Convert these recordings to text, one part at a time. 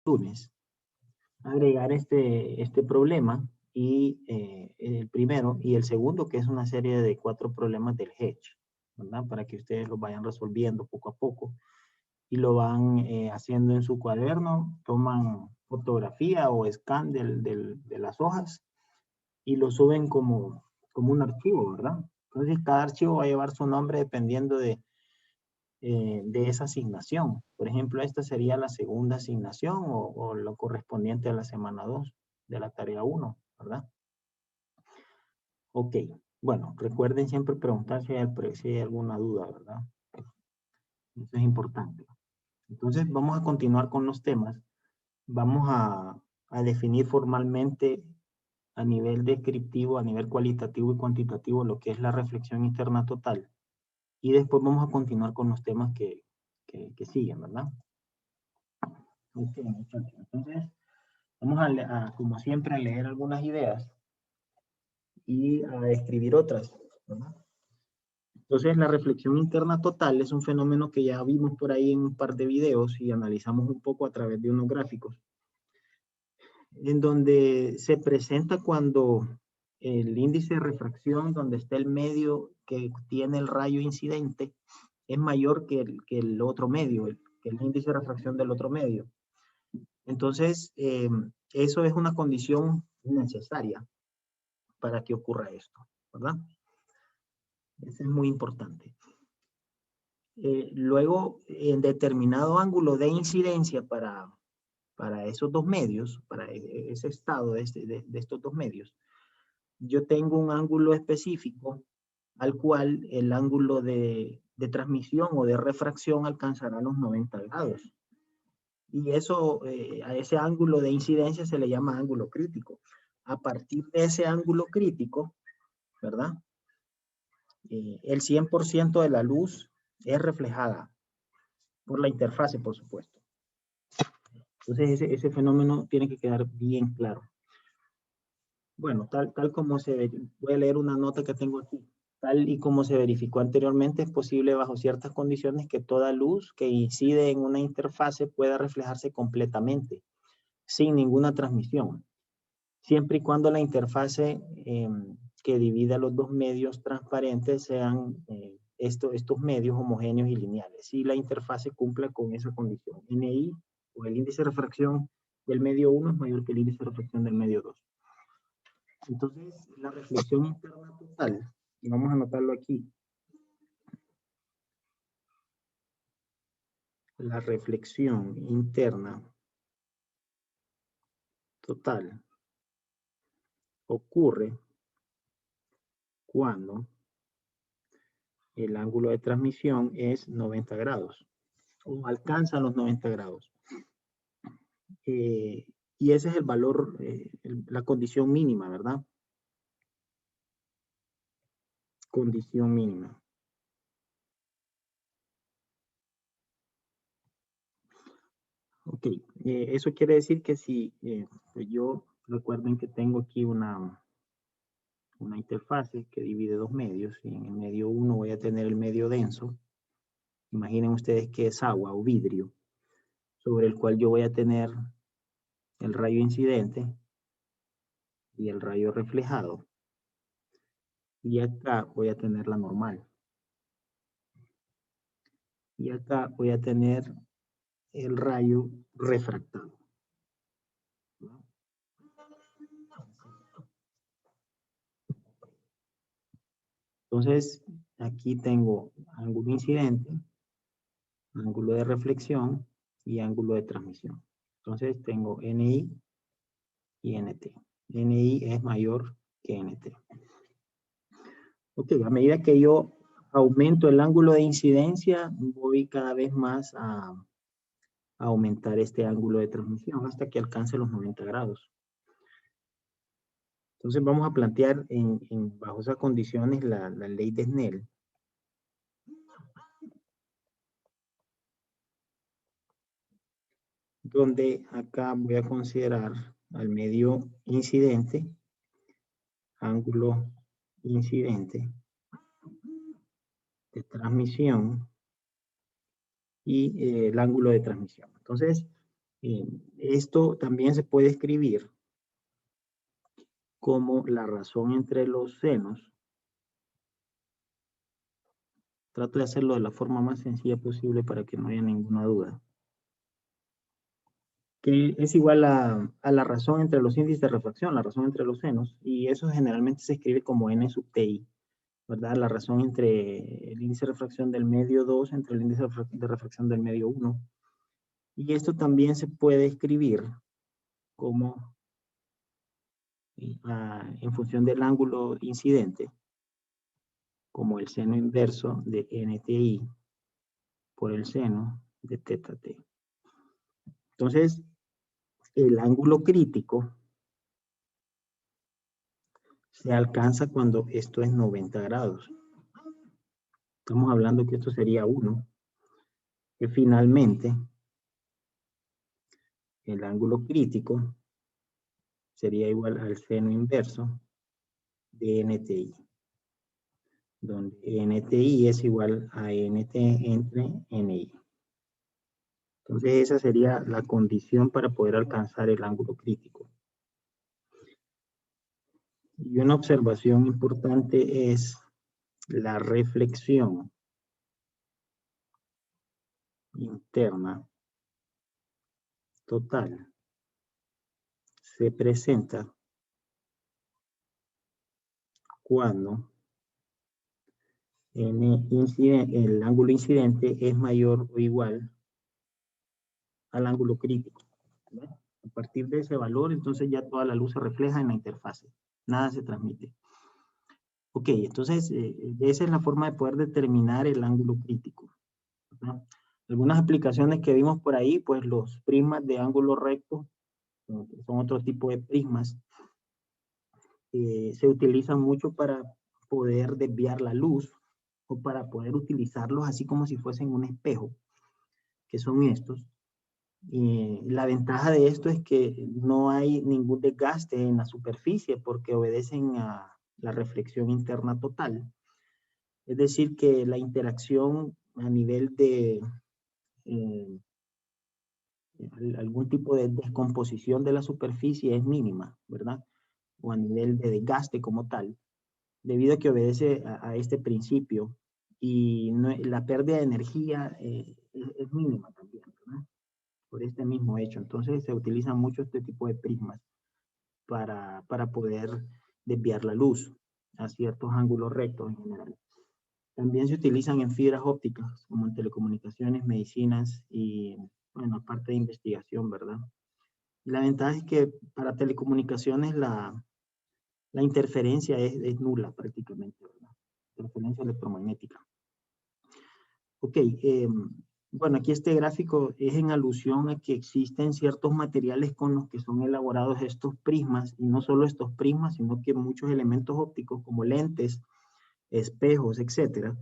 lunes agregar este problema y el primero y el segundo, que es una serie de 4 problemas del hedge, ¿verdad? Para que ustedes lo vayan resolviendo poco a poco y lo van haciendo en su cuaderno, toman fotografía o scan de las hojas y lo suben como un archivo, ¿verdad? Entonces cada archivo va a llevar su nombre dependiendo de esa asignación. Por ejemplo, esta sería la segunda asignación o lo correspondiente a la semana 2 de la tarea 1, ¿verdad? Ok, bueno, recuerden siempre preguntar si hay alguna duda, ¿verdad? Eso es importante. Entonces, vamos a continuar con los temas. Vamos a definir formalmente a nivel descriptivo, a nivel cualitativo y cuantitativo lo que es la reflexión interna total. Y después vamos a continuar con los temas que siguen, ¿verdad? Ok, muchachos. Entonces, vamos como siempre, a leer algunas ideas y a escribir otras, ¿verdad? Entonces, la reflexión interna total es un fenómeno que ya vimos por ahí en un par de videos y analizamos un poco a través de unos gráficos, en donde se presenta cuando el índice de refracción, donde está el medio que tiene el rayo incidente, es mayor que el otro medio, que el índice de refracción del otro medio. Entonces, eso es una condición necesaria para que ocurra esto, ¿verdad? Eso es muy importante. Luego, en determinado ángulo de incidencia para esos dos medios, para ese estado de estos dos medios, yo tengo un ángulo específico al cual el ángulo de transmisión o de refracción alcanzará los 90 grados. Y eso, a ese ángulo de incidencia se le llama ángulo crítico. A partir de ese ángulo crítico, ¿verdad? El 100% de la luz es reflejada por la interfase, por supuesto. Entonces, ese fenómeno tiene que quedar bien claro. Bueno, tal como se ve, voy a leer una nota que tengo aquí. Tal y como se verificó anteriormente, es posible bajo ciertas condiciones que toda luz que incide en una interfase pueda reflejarse completamente, sin ninguna transmisión, siempre y cuando la interfase que divida los dos medios transparentes sean estos medios homogéneos y lineales. Y la interfase cumpla con esa condición. NI, o el índice de refracción del medio 1 es mayor que el índice de refracción del medio 2. Entonces, la reflexión interna total, y vamos a anotarlo aquí, la reflexión interna total ocurre cuando el ángulo de transmisión es 90 grados o alcanza los 90 grados. Y ese es el valor, la condición mínima, ¿verdad? Condición mínima. Ok, eso quiere decir que si pues yo, recuerden que tengo aquí una interfase que divide dos medios y en el medio 1 voy a tener el medio denso. Imaginen ustedes que es agua o vidrio, sobre el cual yo voy a tener el rayo incidente y el rayo reflejado. Y acá voy a tener la normal. Y acá voy a tener el rayo refractado. Entonces, aquí tengo ángulo incidente, ángulo de reflexión y ángulo de transmisión. Entonces, tengo NI y NT. NI es mayor que NT. Ok, a medida que yo aumento el ángulo de incidencia, voy cada vez más a aumentar este ángulo de transmisión hasta que alcance los 90 grados. Entonces vamos a plantear bajo esas condiciones la ley de Snell. Donde acá voy a considerar al medio incidente, ángulo incidente de transmisión y el ángulo de transmisión. Entonces, Esto también se puede escribir como la razón entre los senos. Trato de hacerlo de la forma más sencilla posible para que no haya ninguna duda. Que es igual a la razón entre los índices de refracción, la razón entre los senos, y eso generalmente se escribe como n sub ti, ¿verdad? La razón entre el índice de refracción del medio 2 entre el índice de refracción del medio 1. Y esto también se puede escribir como en función del ángulo incidente, como el seno inverso de nti por el seno de teta t. Entonces, el ángulo crítico se alcanza cuando esto es 90 grados. Estamos hablando que esto sería 1, que finalmente el ángulo crítico sería igual al seno inverso de nti, donde nti es igual a nt entre ni. Entonces esa sería la condición para poder alcanzar el ángulo crítico. Y una observación importante es la reflexión interna total se presenta cuando el ángulo incidente es mayor o igual al ángulo crítico, ¿verdad? A partir de ese valor, entonces ya toda la luz se refleja en la interfase. Nada se transmite. Ok, entonces esa es la forma de poder determinar el ángulo crítico, ¿verdad? Algunas aplicaciones que vimos por ahí, pues los prismas de ángulo recto, son otro tipo de prismas, se utilizan mucho para poder desviar la luz o para poder utilizarlos así como si fuesen un espejo, que son estos. La ventaja de esto es que no hay ningún desgaste en la superficie porque obedecen a la reflexión interna total. Es decir, que la interacción a nivel de algún tipo de descomposición de la superficie es mínima, ¿verdad? O a nivel de desgaste como tal, debido a que obedece a este principio y no, la pérdida de energía es mínima también, ¿verdad? Por este mismo hecho. Entonces se utilizan mucho este tipo de prismas para poder desviar la luz a ciertos ángulos rectos en general. También se utilizan en fibras ópticas, como en telecomunicaciones, medicinas y, bueno, aparte de investigación, ¿verdad? Y la ventaja es que para telecomunicaciones la interferencia es nula prácticamente, ¿verdad? Interferencia electromagnética. Ok, bueno, aquí este gráfico es en alusión a que existen ciertos materiales con los que son elaborados estos prismas, y no solo estos prismas, sino que muchos elementos ópticos como lentes, espejos, etcétera,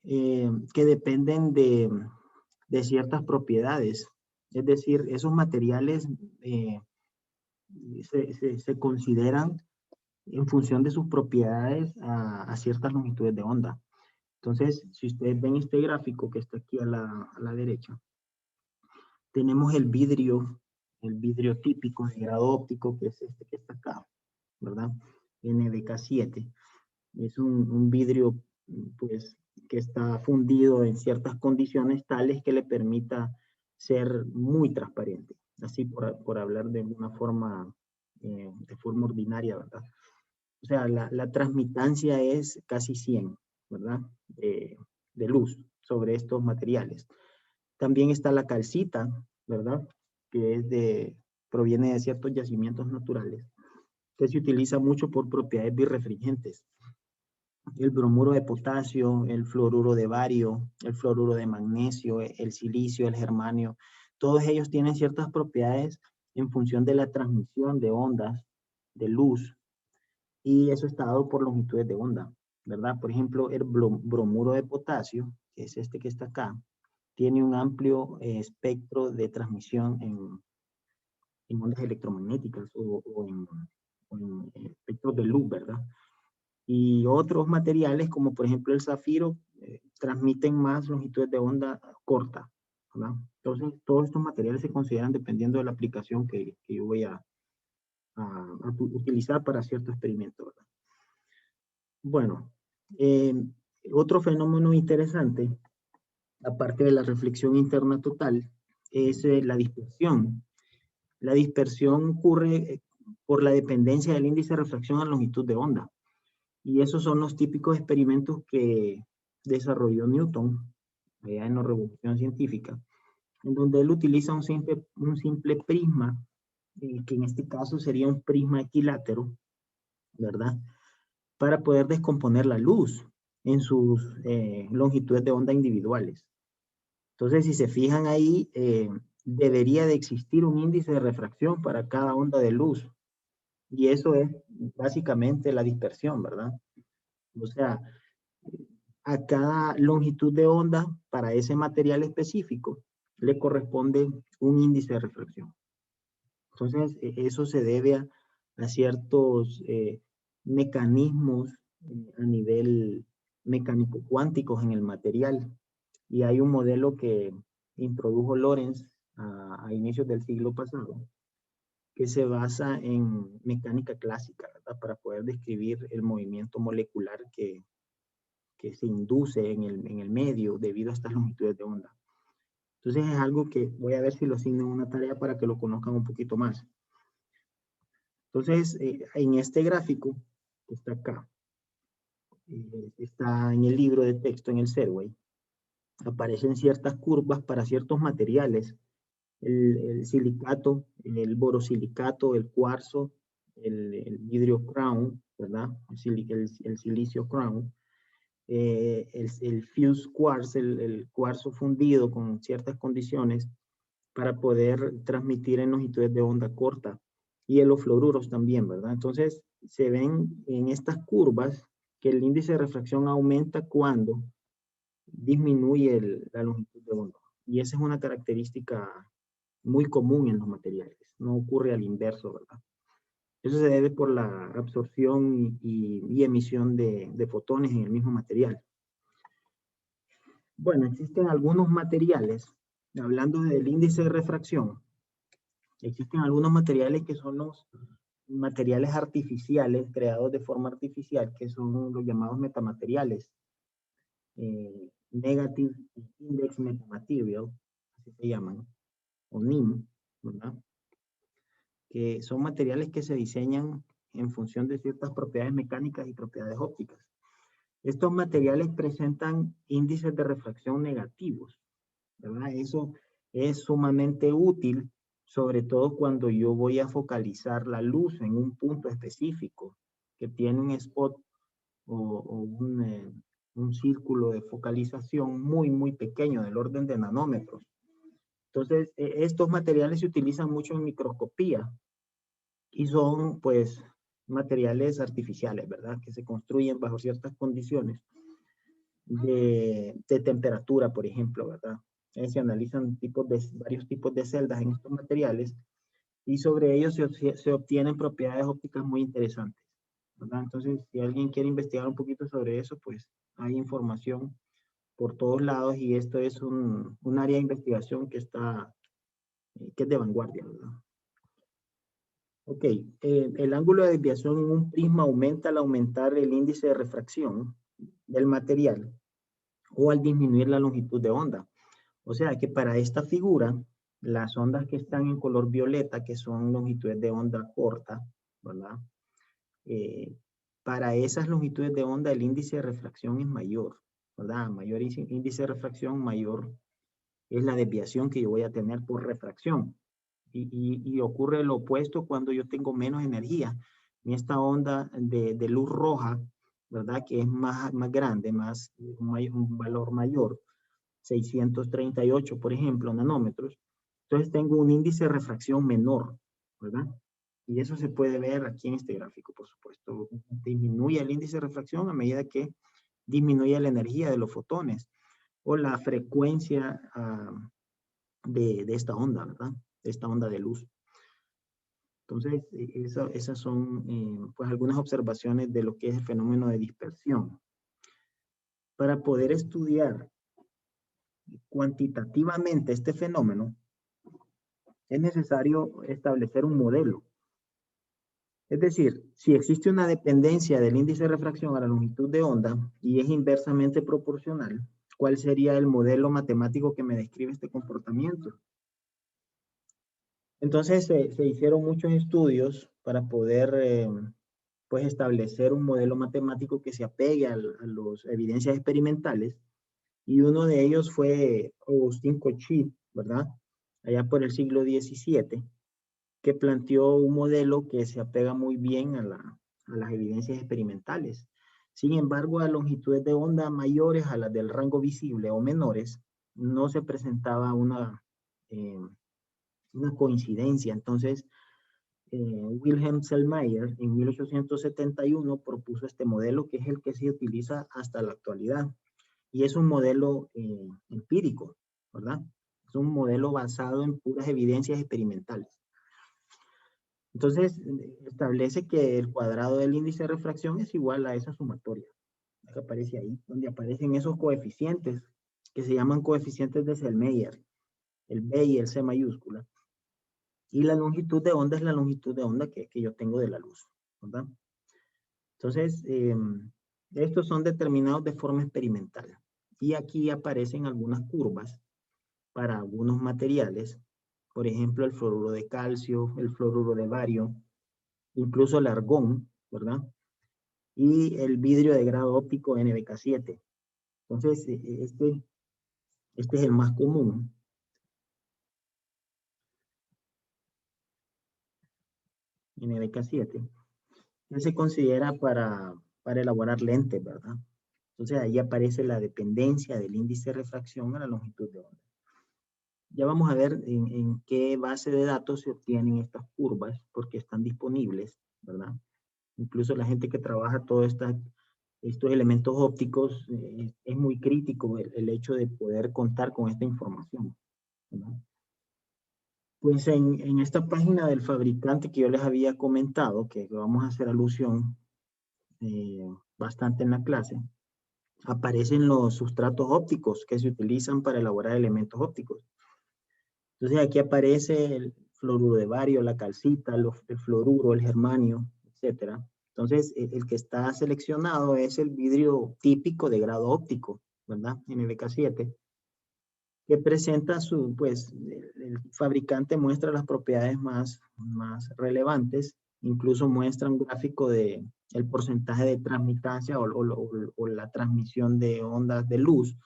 que dependen de ciertas propiedades. Es decir, esos materiales se consideran en función de sus propiedades a ciertas longitudes de onda. Entonces, si ustedes ven este gráfico que está aquí a la derecha, tenemos el vidrio típico de grado óptico, que es este que está acá, ¿verdad? NDK7. Es un vidrio, pues, que está fundido en ciertas condiciones tales que le permita ser muy transparente. Así por hablar de una forma, de forma ordinaria, ¿verdad? O sea, la transmitancia es casi 100, ¿verdad? De luz sobre estos materiales. También está la calcita, ¿verdad? Que proviene de ciertos yacimientos naturales, que se utiliza mucho por propiedades birrefringentes. El bromuro de potasio, el fluoruro de bario, el fluoruro de magnesio, el silicio, el germanio, todos ellos tienen ciertas propiedades en función de la transmisión de ondas de luz, y eso está dado por longitudes de onda, ¿verdad? Por ejemplo, el bromuro de potasio, que es este que está acá, tiene un amplio espectro de transmisión en ondas electromagnéticas o en espectros de luz, ¿verdad? Y otros materiales, como por ejemplo el zafiro, transmiten más longitudes de onda corta, ¿verdad? Entonces, todos estos materiales se consideran dependiendo de la aplicación que yo voy a utilizar para cierto experimento, ¿verdad? Bueno, otro fenómeno interesante, aparte de la reflexión interna total, es la dispersión. La dispersión ocurre por la dependencia del índice de refracción a longitud de onda. Y esos son los típicos experimentos que desarrolló Newton, allá en la Revolución Científica, en donde él utiliza un simple prisma, que en este caso sería un prisma equilátero, ¿verdad? Para poder descomponer la luz en sus longitudes de onda individuales. Entonces, si se fijan ahí, debería de existir un índice de refracción para cada onda de luz. Y eso es básicamente la dispersión, ¿verdad? O sea, a cada longitud de onda para ese material específico le corresponde un índice de refracción. Entonces, eso se debe a ciertos mecanismos a nivel mecánico cuánticos en el material. Y hay un modelo que introdujo Lorentz a inicios del siglo pasado, que se basa en mecánica clásica, ¿verdad? Para poder describir el movimiento molecular que se induce en el medio debido a estas longitudes de onda. Entonces es algo que voy a ver si lo asigno en una tarea para que lo conozcan un poquito más. Entonces, en este gráfico que está acá, está en el libro de texto, en el Serway, aparecen ciertas curvas para ciertos materiales. El silicato, el borosilicato, el cuarzo, el vidrio crown, ¿verdad? El silicio crown, el fused quartz, el cuarzo fundido con ciertas condiciones para poder transmitir en longitudes de onda corta, y los fluoruros también, ¿verdad? Entonces, se ven en estas curvas que el índice de refracción aumenta cuando disminuye la longitud de onda. Y esa es una característica muy común en los materiales. No ocurre al inverso, ¿verdad? Eso se debe por la absorción y emisión de fotones en el mismo material. Bueno, existen algunos materiales, hablando del índice de refracción, existen algunos materiales que son los materiales artificiales, creados de forma artificial, que son los llamados metamateriales. Negative Index Metamaterial, así se llaman, o NIM, ¿verdad? Que son materiales que se diseñan en función de ciertas propiedades mecánicas y propiedades ópticas. Estos materiales presentan índices de refracción negativos, ¿verdad? Eso es sumamente útil, sobre todo cuando yo voy a focalizar la luz en un punto específico que tiene un spot o un círculo de focalización muy, muy pequeño, del orden de nanómetros. Entonces, estos materiales se utilizan mucho en microscopía y son, pues, materiales artificiales, ¿verdad? Que se construyen bajo ciertas condiciones de temperatura, por ejemplo, ¿verdad? Se analizan varios tipos de celdas en estos materiales y sobre ellos se obtienen propiedades ópticas muy interesantes, ¿verdad? Entonces, si alguien quiere investigar un poquito sobre eso, pues hay información por todos lados y esto es un área de investigación que es de vanguardia, ¿verdad? Ok, el ángulo de desviación en un prisma aumenta al aumentar el índice de refracción del material o al disminuir la longitud de onda. O sea que para esta figura, las ondas que están en color violeta, que son longitudes de onda corta, ¿verdad? Para esas longitudes de onda el índice de refracción es mayor, ¿verdad? Mayor índice de refracción, mayor es la desviación que yo voy a tener por refracción. Y ocurre lo opuesto cuando yo tengo menos energía. En esta onda de luz roja, ¿verdad? Que es más grande, un valor mayor, 638, por ejemplo, nanómetros. Entonces tengo un índice de refracción menor, ¿verdad? Y eso se puede ver aquí en este gráfico, por supuesto. Disminuye el índice de refracción a medida que disminuye la energía de los fotones o la frecuencia de esta onda, ¿verdad? De esta onda de luz. Entonces, esas son pues algunas observaciones de lo que es el fenómeno de dispersión. Para poder estudiar cuantitativamente este fenómeno, es necesario establecer un modelo. Es decir, si existe una dependencia del índice de refracción a la longitud de onda y es inversamente proporcional, ¿cuál sería el modelo matemático que me describe este comportamiento? Entonces se hicieron muchos estudios para poder pues establecer un modelo matemático que se apegue a las evidencias experimentales, y uno de ellos fue Augustin Cauchy, ¿verdad? Allá por el siglo XVII, que planteó un modelo que se apega muy bien a las evidencias experimentales. Sin embargo, a longitudes de onda mayores a las del rango visible o menores, no se presentaba una coincidencia. Entonces, Wilhelm Sellmeier en 1871 propuso este modelo, que es el que se utiliza hasta la actualidad. Y es un modelo empírico, ¿verdad? Es un modelo basado en puras evidencias experimentales. Entonces, establece que el cuadrado del índice de refracción es igual a esa sumatoria que aparece ahí, donde aparecen esos coeficientes que se llaman coeficientes de Sellmeier, el B y el C mayúscula. Y la longitud de onda es la longitud de onda que yo tengo de la luz, ¿verdad? Entonces, estos son determinados de forma experimental. Y aquí aparecen algunas curvas para algunos materiales, por ejemplo, el fluoruro de calcio, el fluoruro de bario, incluso el argón, ¿verdad? Y el vidrio de grado óptico NBK7. Entonces, este es el más común. NBK7, que se considera para elaborar lentes, ¿verdad? Entonces, ahí aparece la dependencia del índice de refracción a la longitud de onda. Ya vamos a ver en qué base de datos se obtienen estas curvas, porque están disponibles, ¿verdad? Incluso la gente que trabaja todos estos elementos ópticos, es muy crítico el hecho de poder contar con esta información, ¿verdad? Pues en esta página del fabricante que yo les había comentado, que vamos a hacer alusión bastante en la clase, aparecen los sustratos ópticos que se utilizan para elaborar elementos ópticos. Entonces aquí aparece el fluoruro de bario, la calcita, el fluoruro, el germanio, etc. Entonces el que está seleccionado es el vidrio típico de grado óptico, ¿verdad? NBK7, que presenta pues el fabricante muestra las propiedades más relevantes, incluso muestra un gráfico de el porcentaje de transmitancia o la transmisión de ondas de luz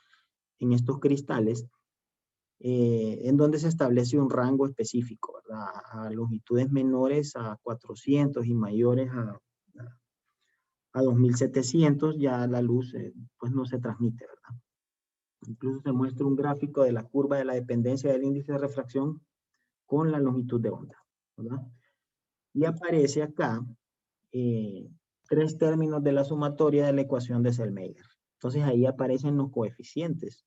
en estos cristales, en donde se establece un rango específico, ¿verdad? A longitudes menores a 400 y mayores a 2700, ya la luz pues no se transmite, ¿verdad? Incluso se muestra un gráfico de la curva de la dependencia del índice de refracción con la longitud de onda, ¿verdad? Y aparece acá 3 términos de la sumatoria de la ecuación de Sellmeier. Entonces ahí aparecen los coeficientes.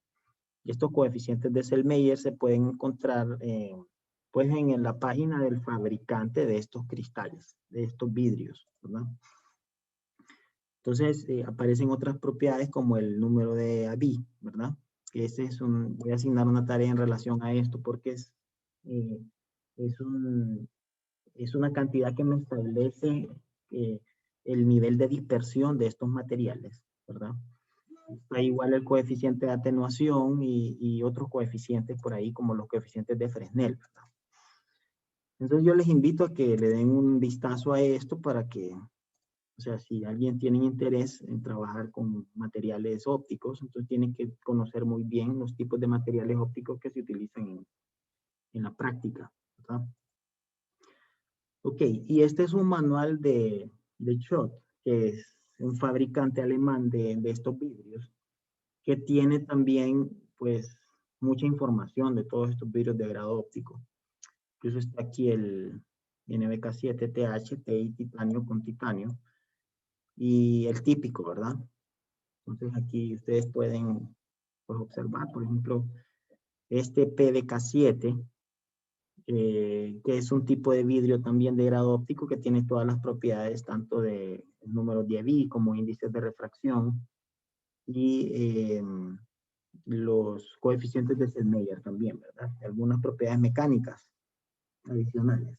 Y estos coeficientes de Sellmeier se pueden encontrar pues en la página del fabricante de estos cristales, de estos vidrios, ¿verdad? Entonces aparecen otras propiedades como el número de Abbe, ¿verdad? Ese es voy a asignar una tarea en relación a esto porque eh, es una cantidad que me establece el nivel de dispersión de estos materiales, ¿verdad? Está igual el coeficiente de atenuación y otros coeficientes por ahí, como los coeficientes de Fresnel, ¿verdad? Entonces yo les invito a que le den un vistazo a esto para que, o sea, si alguien tiene interés en trabajar con materiales ópticos, entonces tienen que conocer muy bien los tipos de materiales ópticos que se utilizan en la práctica, ¿verdad? Ok, y este es un manual de Schott, que es un fabricante alemán de estos vidrios, que tiene también, pues, mucha información de todos estos vidrios de grado óptico. Incluso está aquí el NBK7 TH, TI titanio con titanio, y el típico, ¿verdad? Entonces aquí ustedes pueden, pues, observar, por ejemplo, este PDK7, que es un tipo de vidrio también de grado óptico que tiene todas las propiedades tanto de números de Abbe como índices de refracción y los coeficientes de Selmayr también, ¿verdad? Algunas propiedades mecánicas adicionales.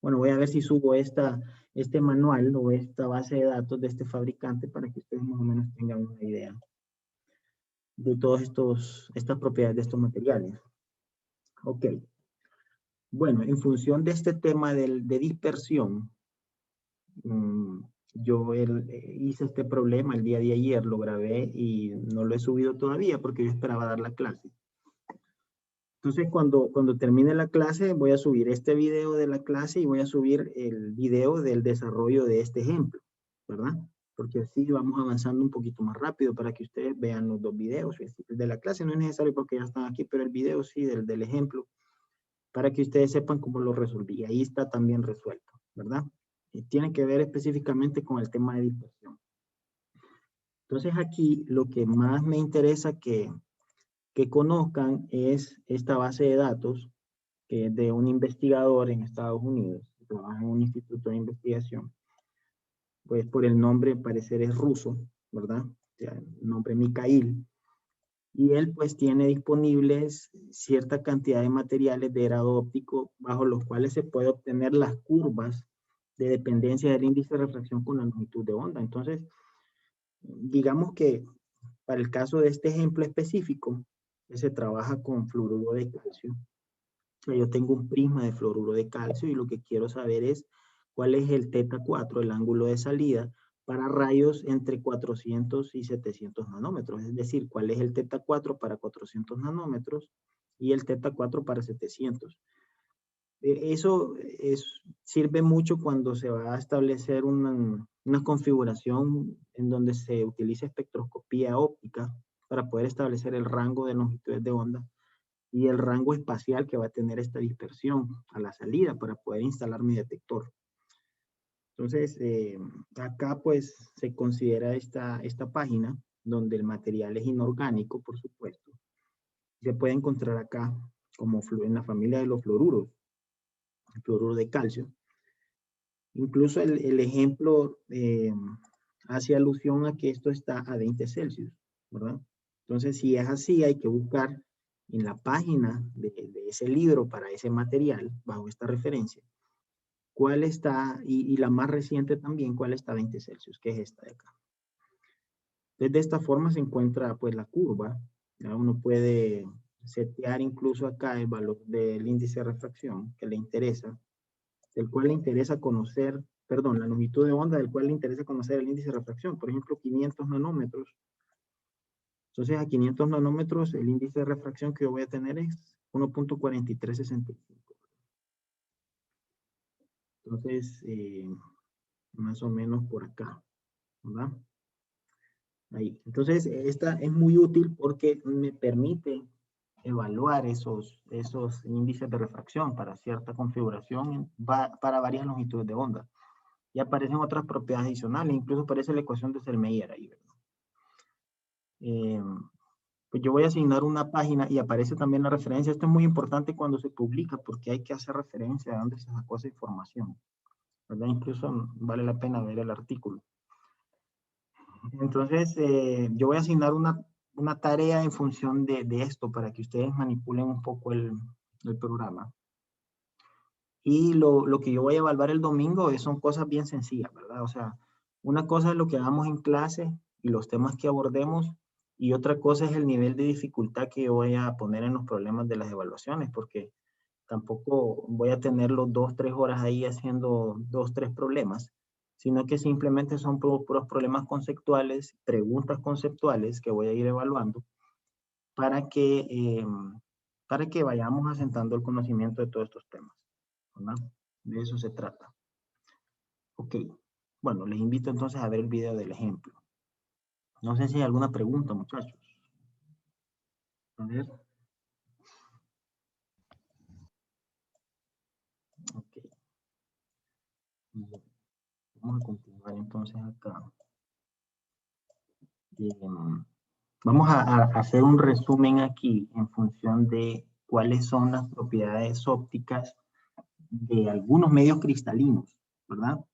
Bueno, voy a ver si subo este manual o esta base de datos de este fabricante para que ustedes más o menos tengan una idea de todas estas propiedades de estos materiales. Ok. Bueno, en función de este tema de dispersión, yo hice este problema el día de ayer, lo grabé y no lo he subido todavía porque yo esperaba dar la clase. Entonces, cuando termine la clase, voy a subir este video de la clase y voy a subir el video del desarrollo de este ejemplo, ¿verdad? Porque así vamos avanzando un poquito más rápido para que ustedes vean los dos videos. El de la clase no es necesario porque ya están aquí, pero el video sí, del ejemplo, para que ustedes sepan cómo lo resolví. Ahí está también resuelto, ¿verdad? Y tiene que ver específicamente con el tema de dispersión. Entonces aquí lo que más me interesa que conozcan es esta base de datos que es de un investigador en Estados Unidos, que trabaja en un instituto de investigación. Pues por el nombre, al parecer es ruso, ¿verdad? O sea, el nombre Mikhail. Y él pues tiene disponibles cierta cantidad de materiales de grado óptico bajo los cuales se puede obtener las curvas de dependencia del índice de refracción con la longitud de onda. Entonces, digamos que para el caso de este ejemplo específico, se trabaja con fluoruro de calcio. Yo tengo un prisma de fluoruro de calcio y lo que quiero saber es cuál es el θ 4, el ángulo de salida, para rayos entre 400 y 700 nanómetros. Es decir, cuál es el θ 4 para 400 nanómetros y el θ 4 para 700. Eso sirve mucho cuando se va a establecer una configuración en donde se utiliza espectroscopía óptica para poder establecer el rango de longitudes de onda y el rango espacial que va a tener esta dispersión a la salida para poder instalar mi detector. Entonces, acá pues se considera esta página donde el material es inorgánico, por supuesto. Se puede encontrar acá como en la familia de los fluoruros, el fluoruro de calcio. Incluso el ejemplo hace alusión a que esto está a 20 Celsius, ¿verdad? Entonces, si es así, hay que buscar en la página de ese libro para ese material, bajo esta referencia, cuál está, y la más reciente también, cuál está a 20 Celsius, que es esta de acá. Entonces, de esta forma se encuentra pues la curva, ¿ya? Uno puede setear incluso acá el valor del índice de refracción que le interesa, del cual le interesa conocer, perdón, la longitud de onda del cual le interesa conocer el índice de refracción, por ejemplo, 500 nanómetros. Entonces, a 500 nanómetros, el índice de refracción que yo voy a tener es 1.4365. Entonces, más o menos por acá, ¿verdad? Ahí. Entonces, esta es muy útil porque me permite evaluar esos índices de refracción para cierta configuración, para varias longitudes de onda. Y aparecen otras propiedades adicionales, incluso aparece la ecuación de Selmayr ahí, ¿verdad? Pues yo voy a asignar una página y aparece también la referencia. Esto es muy importante cuando se publica porque hay que hacer referencia a dónde se sacó esa información, ¿verdad? Incluso vale la pena ver el artículo. Entonces, yo voy a asignar una tarea en función de esto para que ustedes manipulen un poco el programa. Y lo que yo voy a evaluar el domingo son cosas bien sencillas, ¿verdad? O sea, una cosa es lo que hagamos en clase y los temas que abordemos, y otra cosa es el nivel de dificultad que yo voy a poner en los problemas de las evaluaciones, porque tampoco voy a tener los 2-3 horas ahí haciendo 2-3 problemas, sino que simplemente son puros problemas conceptuales, preguntas conceptuales que voy a ir evaluando para que vayamos asentando el conocimiento de todos estos temas, ¿verdad? De eso se trata. Ok, bueno, les invito entonces a ver el video del ejemplo. No sé si hay alguna pregunta, muchachos. A ver. Ok. Vamos a continuar entonces acá. Vamos a hacer un resumen aquí en función de cuáles son las propiedades ópticas de algunos medios cristalinos, ¿verdad?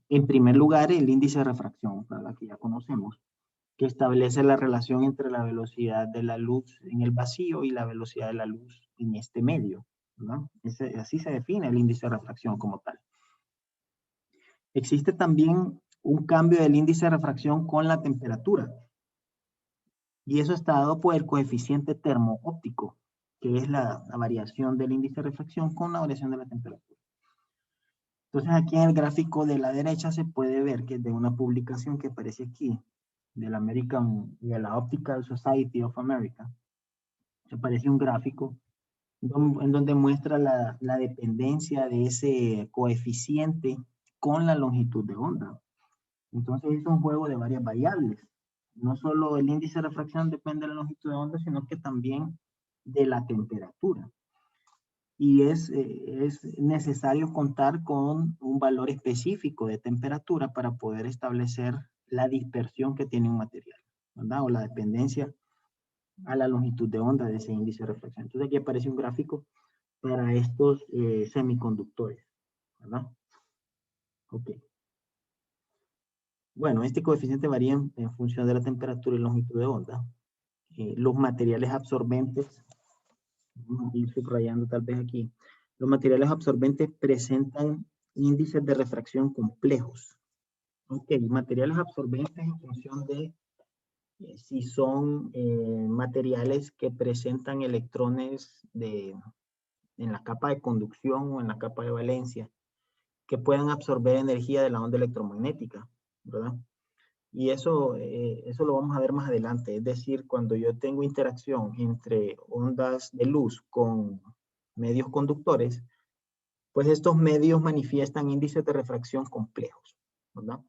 En primer lugar, el índice de refracción, ¿verdad? Que ya conocemos. que establece la relación entre la velocidad de la luz en el vacío y la velocidad de la luz en este medio, ¿no? Así se define el índice de refracción como tal. Existe también un cambio del índice de refracción con la temperatura. Y eso está dado por el coeficiente termo-óptico, que es la variación del índice de refracción con la variación de la temperatura. Entonces aquí en el gráfico de la derecha se puede ver que es de una publicación que aparece aquí, de la Optical Society of America, se aparece un gráfico en donde muestra la dependencia de ese coeficiente con la longitud de onda. Entonces es un juego de varias variables. No solo el índice de refracción depende de la longitud de onda, sino que también de la temperatura. Y es necesario contar con un valor específico de temperatura para poder establecer la dispersión que tiene un material, ¿verdad? O la dependencia a la longitud de onda de ese índice de refracción. Entonces aquí aparece un gráfico para estos semiconductores, ¿verdad? Ok. Bueno, este coeficiente varía en función de la temperatura y longitud de onda. Los materiales absorbentes, vamos a ir subrayando tal vez aquí, los materiales absorbentes presentan índices de refracción complejos. Ok, materiales absorbentes en función de si son materiales que presentan electrones en la capa de conducción o en la capa de valencia, que puedan absorber energía de la onda electromagnética, ¿verdad? Y eso lo vamos a ver más adelante. Es decir, cuando yo tengo interacción entre ondas de luz con medios conductores, pues estos medios manifiestan índices de refracción complejos, ¿verdad?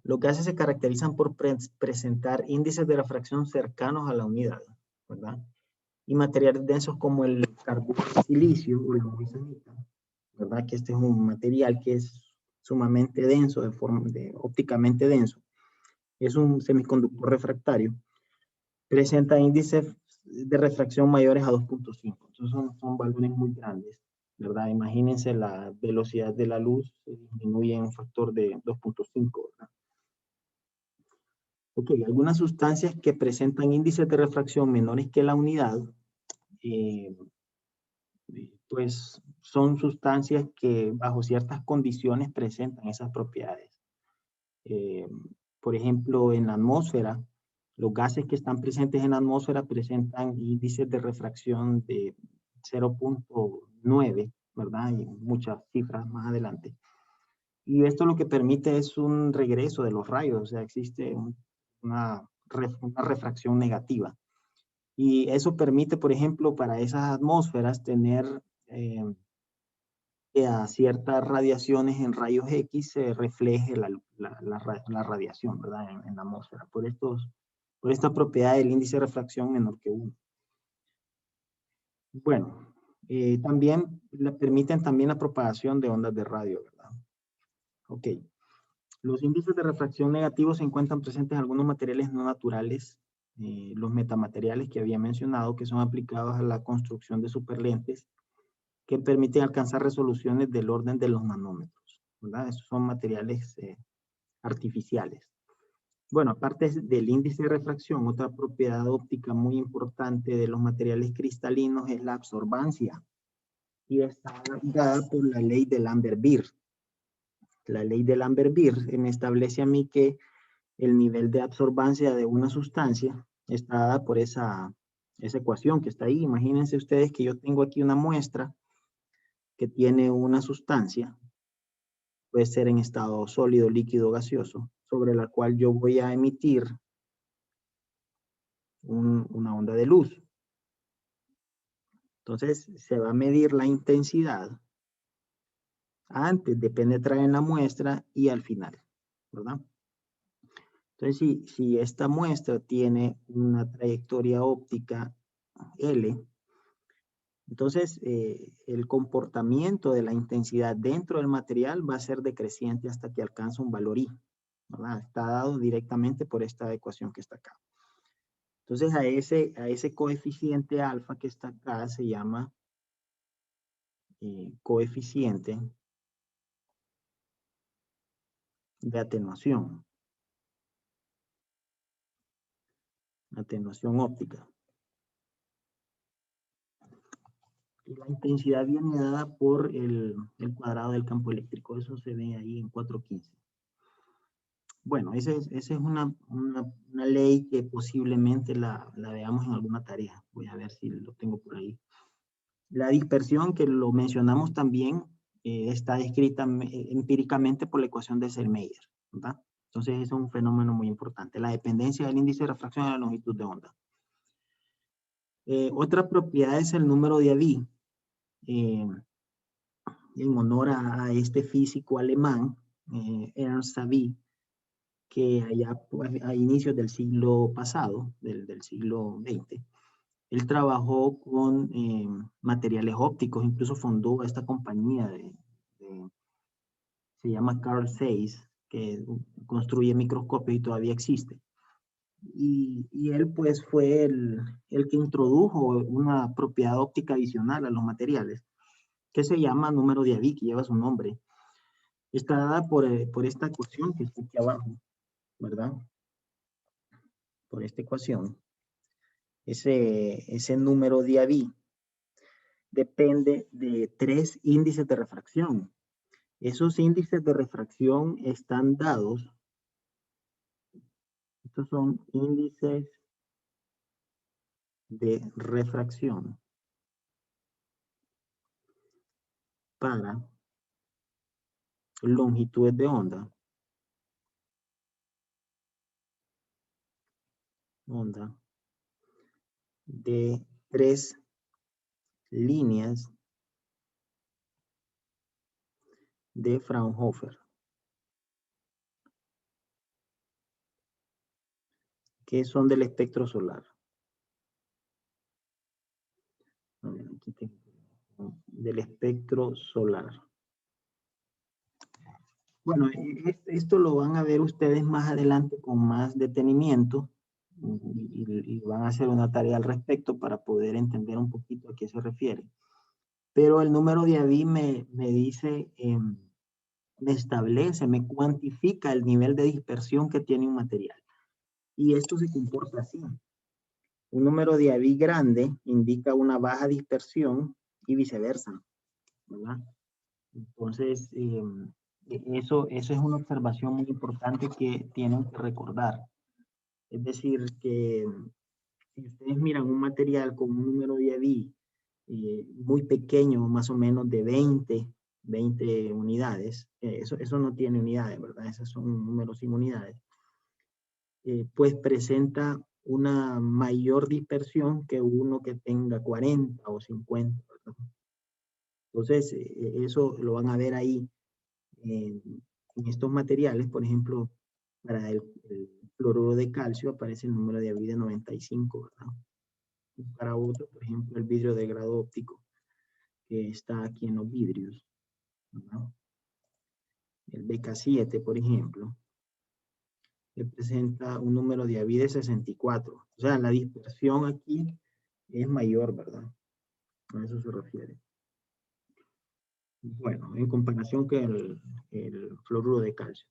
Lo que hace se caracterizan por presentar índices de refracción cercanos a la unidad, ¿verdad? Y materiales densos como el carburo de silicio o la moissanita, ¿verdad? Que este es un material que es sumamente denso, ópticamente denso. Es un semiconductor refractario, presenta índices de refracción mayores a 2.5. Entonces son valores muy grandes, ¿verdad? Imagínense la velocidad de la luz se disminuye en un factor de 2.5, ¿verdad? Ok, algunas sustancias que presentan índices de refracción menores que la unidad, eh, pues son sustancias que bajo ciertas condiciones presentan esas propiedades. Eh, por ejemplo, en la atmósfera, los gases que están presentes en la atmósfera presentan índices de refracción de 0.9, ¿verdad? Y muchas cifras más adelante. Y esto lo que permite es un regreso de los rayos, o sea, existe una refracción negativa. Y eso permite, por ejemplo, para esas atmósferas tener que a ciertas radiaciones en rayos X se refleje la radiación, ¿verdad? En la atmósfera, por esta propiedad del índice de refracción menor que 1. Bueno, también le permiten también la propagación de ondas de radio, ¿verdad? Ok. Los índices de refracción negativos se encuentran presentes en algunos materiales no naturales, los metamateriales que había mencionado, que son aplicados a la construcción de superlentes que permiten alcanzar resoluciones del orden de los nanómetros, ¿verdad? Esos son materiales artificiales. Bueno, aparte del índice de refracción, otra propiedad óptica muy importante de los materiales cristalinos es la absorbancia, y está dada por la ley de Lambert-Beer. La ley de Lambert-Beer me establece a mí que el nivel de absorbancia de una sustancia está dada por esa ecuación que está ahí. Imagínense ustedes que yo tengo aquí una muestra que tiene una sustancia, puede ser en estado sólido, líquido, gaseoso, sobre la cual yo voy a emitir una onda de luz. Entonces se va a medir la intensidad antes de penetrar en la muestra y al final, ¿verdad? Entonces si esta muestra tiene una trayectoria óptica L, entonces el comportamiento de la intensidad dentro del material va a ser decreciente hasta que alcanza un valor I, ¿verdad? Está dado directamente por esta ecuación que está acá. Entonces a ese coeficiente alfa que está acá se llama coeficiente de atenuación. Atenuación óptica. Y la intensidad viene dada por el cuadrado del campo eléctrico. Eso se ve ahí en 4.15. Bueno, esa es una ley que posiblemente la veamos en alguna tarea. Voy a ver si lo tengo por ahí. La dispersión, que lo mencionamos también, está descrita empíricamente por la ecuación de Selmayr, ¿verdad? Entonces, es un fenómeno muy importante. La dependencia del índice de refracción de la longitud de onda. Otra propiedad es el número de Abbe. En honor a este físico alemán, Ernst Abbe, que allá pues, a inicios del siglo pasado, del siglo XX, él trabajó con materiales ópticos, incluso fundó esta compañía se llama Carl Zeiss, que construye microscopios y todavía existe. Y él pues fue el que introdujo una propiedad óptica adicional a los materiales, que se llama número de Abbe, que lleva su nombre. Está dada por esta ecuación que está aquí abajo, ¿verdad? Por esta ecuación. Ese número de Abbe depende de 3 índices de refracción. Esos índices de refracción están dados. Estos son índices de refracción para longitudes de onda. De 3 líneas de Fraunhofer, que son del espectro solar. A ver, aquí tengo, del espectro solar. Bueno, esto lo van a ver ustedes más adelante con más detenimiento y van a hacer una tarea al respecto para poder entender un poquito a qué se refiere. Pero el número de Abbe me dice, me establece, me cuantifica el nivel de dispersión que tiene un material. Y esto se comporta así. Un número de Abbe grande indica una baja dispersión y viceversa, ¿verdad? Entonces, eso es una observación muy importante que tienen que recordar. Es decir, que si ustedes miran un material con un número de Abbe muy pequeño, más o menos de 20 unidades, eso no tiene unidades, ¿verdad? Esos son números sin unidades. Pues presenta una mayor dispersión que uno que tenga 40 o 50, ¿verdad? Entonces, eso lo van a ver ahí en estos materiales. Por ejemplo, para el fluoruro de calcio aparece el número de Abbe de 95, ¿verdad? Y para otro, por ejemplo, el vidrio de grado óptico, que está aquí en los vidrios, ¿verdad? El BK7, por ejemplo, representa un número de Abbe de 64. O sea, la dispersión aquí es mayor, ¿verdad? A eso se refiere. Bueno, en comparación con el fluoruro de calcio.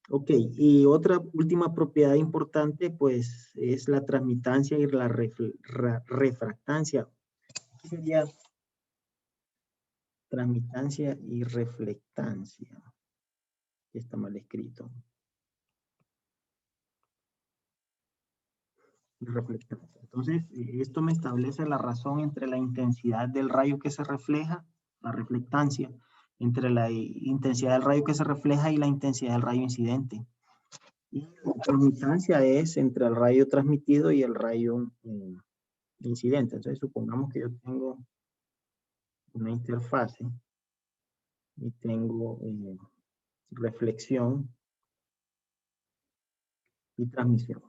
Ok, y otra última propiedad importante, pues, es la transmitancia y la refractancia. ¿Qué sería transmitancia y reflectancia? Está mal escrito. Reflectancia. Entonces, esto me establece la razón entre la intensidad del rayo que se refleja, la reflectancia, entre la intensidad del rayo que se refleja y la intensidad del rayo incidente. Y la transmitancia es entre el rayo transmitido y el rayo incidente. Entonces, supongamos que yo tengo una interfase y tengo reflexión y transmisión.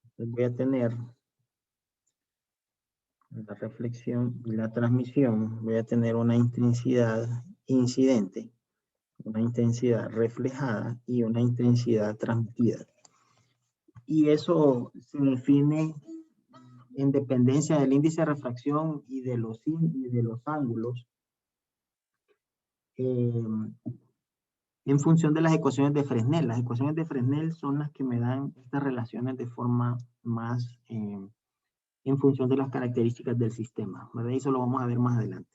Entonces, voy a tener la reflexión y la transmisión, voy a tener una intensidad incidente, una intensidad reflejada y una intensidad transmitida. Y eso se define en dependencia del índice de refracción y de los ángulos en función de las ecuaciones de Fresnel. Las ecuaciones de Fresnel son las que me dan estas relaciones de forma más en función de las características del sistema, ¿verdad? Eso lo vamos a ver más adelante.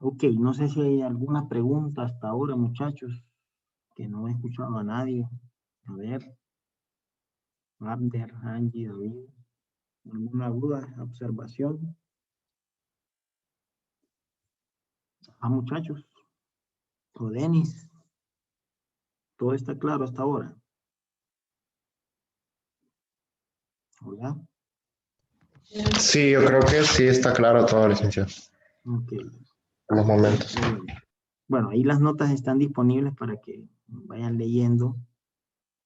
Ok, no sé si hay alguna pregunta hasta ahora, muchachos, que no he escuchado a nadie. A ver, Abder, Angie, David, ¿alguna duda, observación? Muchachos, o Denis, todo está claro hasta ahora. ¿Verdad? Sí, yo creo que sí está claro todo, licenciado, Ok. en los momentos. Bueno, ahí las notas están disponibles para que vayan leyendo.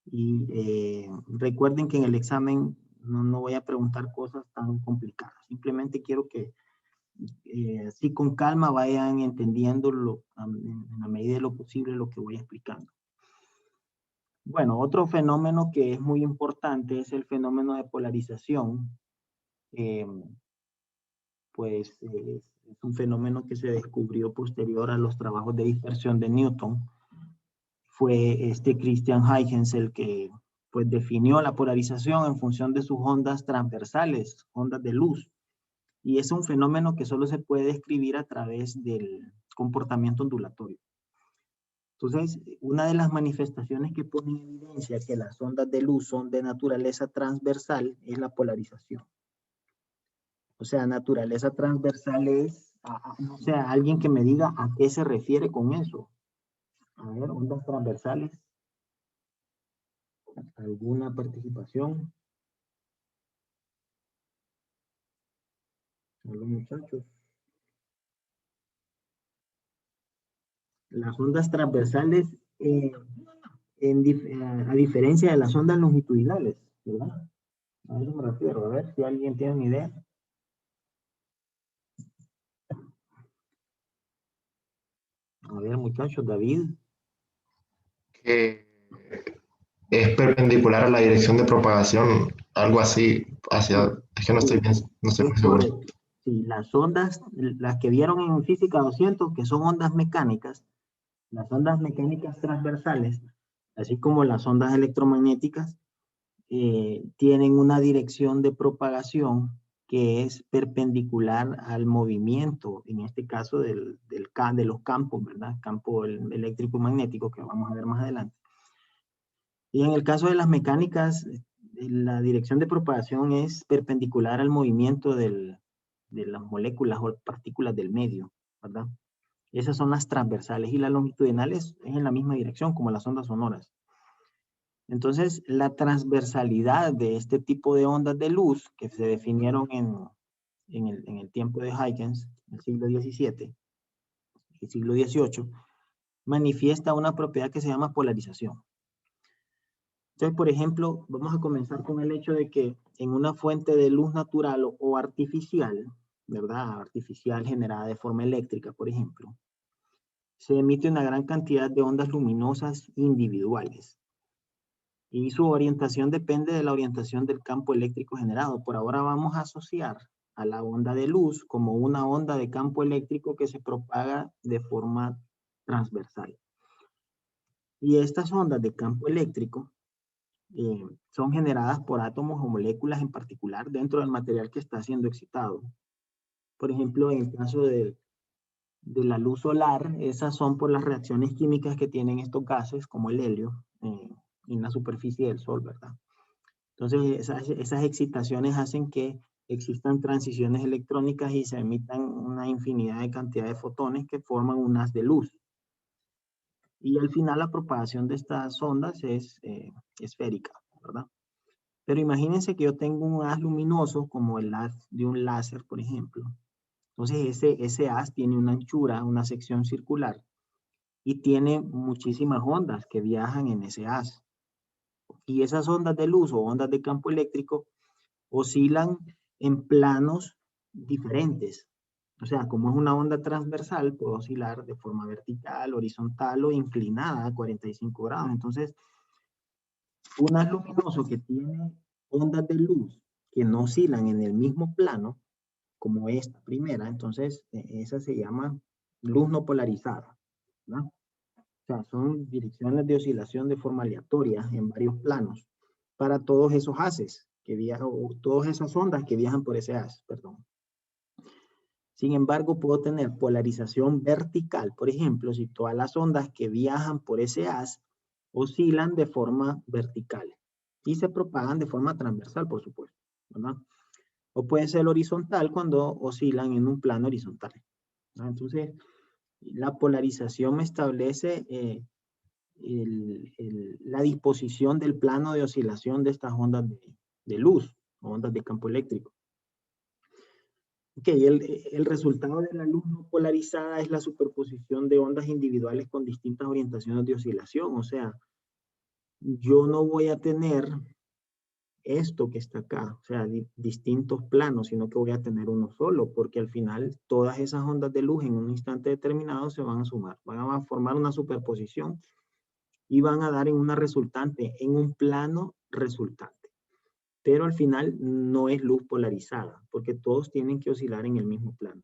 Y recuerden que en el examen no voy a preguntar cosas tan complicadas. Simplemente quiero que así con calma vayan entendiendo en la medida de lo posible lo que voy explicando. Bueno, otro fenómeno que es muy importante es el fenómeno de polarización. Pues es un fenómeno que se descubrió posterior a los trabajos de dispersión de Newton. Fue Christian Huygens el que pues definió la polarización en función de sus ondas transversales, ondas de luz. Y es un fenómeno que solo se puede describir a través del comportamiento ondulatorio. Entonces, una de las manifestaciones que pone en evidencia que las ondas de luz son de naturaleza transversal es la polarización. O sea, naturaleza transversal es, o sea, alguien que me diga a qué se refiere con eso. A ver, ondas transversales. ¿Alguna participación? Hola, muchachos. Las ondas transversales, a diferencia de las ondas longitudinales, ¿verdad? A eso me refiero. A ver si alguien tiene una idea. A ver, muchachos, David. Que es perpendicular a la dirección de propagación, algo así, hacia, es que no estoy bien, no estoy Es muy seguro. correcto. Sí, las ondas, las que vieron en física 200, que son ondas mecánicas, las ondas mecánicas transversales, así como las ondas electromagnéticas, tienen una dirección de propagación que es perpendicular al movimiento, en este caso de los campos, ¿verdad? Campo eléctrico y magnético, que vamos a ver más adelante. Y en el caso de las mecánicas, la dirección de propagación es perpendicular al movimiento de las moléculas o partículas del medio, ¿verdad? Esas son las transversales y las longitudinales es en la misma dirección como las ondas sonoras. Entonces, la transversalidad de este tipo de ondas de luz que se definieron en el tiempo de Huygens, en el siglo XVII y siglo XVIII, manifiesta una propiedad que se llama polarización. Entonces, por ejemplo, vamos a comenzar con el hecho de que en una fuente de luz natural o artificial, ¿verdad? Artificial generada de forma eléctrica, por ejemplo, se emite una gran cantidad de ondas luminosas individuales. Y su orientación depende de la orientación del campo eléctrico generado. Por ahora vamos a asociar a la onda de luz como una onda de campo eléctrico que se propaga de forma transversal. Y estas ondas de campo eléctrico son generadas por átomos o moléculas en particular dentro del material que está siendo excitado. Por ejemplo, en el caso de la luz solar, esas son por las reacciones químicas que tienen estos gases, como el helio, en la superficie del Sol, ¿verdad? Entonces, esas excitaciones hacen que existan transiciones electrónicas y se emitan una infinidad de cantidad de fotones que forman un haz de luz. Y al final la propagación de estas ondas es esférica, ¿verdad? Pero imagínense que yo tengo un haz luminoso como el haz de un láser, por ejemplo. Entonces ese haz tiene una anchura, una sección circular y tiene muchísimas ondas que viajan en ese haz. Y esas ondas de luz o ondas de campo eléctrico oscilan en planos diferentes. O sea, como es una onda transversal, puede oscilar de forma vertical, horizontal o inclinada a 45 grados. Entonces, un haz luminoso que tiene ondas de luz que no oscilan en el mismo plano, como esta primera, entonces esa se llama luz no polarizada, ¿no? sea, son direcciones de oscilación de forma aleatoria en varios planos para todos esos haces que viajan, o todas esas ondas que viajan por ese haz, perdón. Sin embargo, puedo tener polarización vertical, por ejemplo, si todas las ondas que viajan por ese haz oscilan de forma vertical y se propagan de forma transversal, por supuesto, ¿verdad? O puede ser horizontal cuando oscilan en un plano horizontal, ¿no? Entonces, la polarización me establece la disposición del plano de oscilación de estas ondas de luz, o ondas de campo eléctrico. Ok, el resultado de la luz no polarizada es la superposición de ondas individuales con distintas orientaciones de oscilación. O sea, yo no voy a tener esto que está acá, o sea, distintos planos, sino que voy a tener uno solo, porque al final todas esas ondas de luz en un instante determinado se van a sumar, van a formar una superposición y van a dar en una resultante, en un plano resultante. Pero al final no es luz polarizada, porque todos tienen que oscilar en el mismo plano.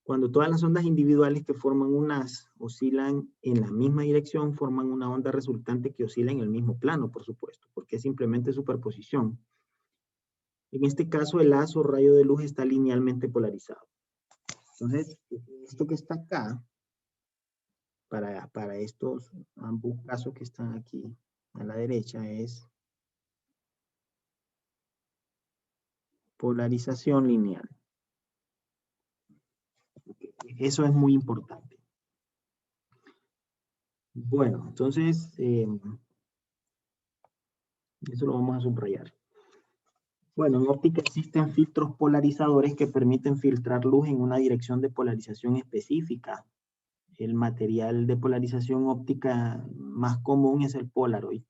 Cuando todas las ondas individuales que forman un haz oscilan en la misma dirección, forman una onda resultante que oscila en el mismo plano, por supuesto, porque es simplemente superposición. En este caso, el haz o rayo de luz está linealmente polarizado. Entonces, esto que está acá, para estos ambos casos que están aquí a la derecha, es polarización lineal. Eso es muy importante. Bueno, entonces, eso lo vamos a subrayar. Bueno, en óptica existen filtros polarizadores que permiten filtrar luz en una dirección de polarización específica. El material de polarización óptica más común es el Polaroid,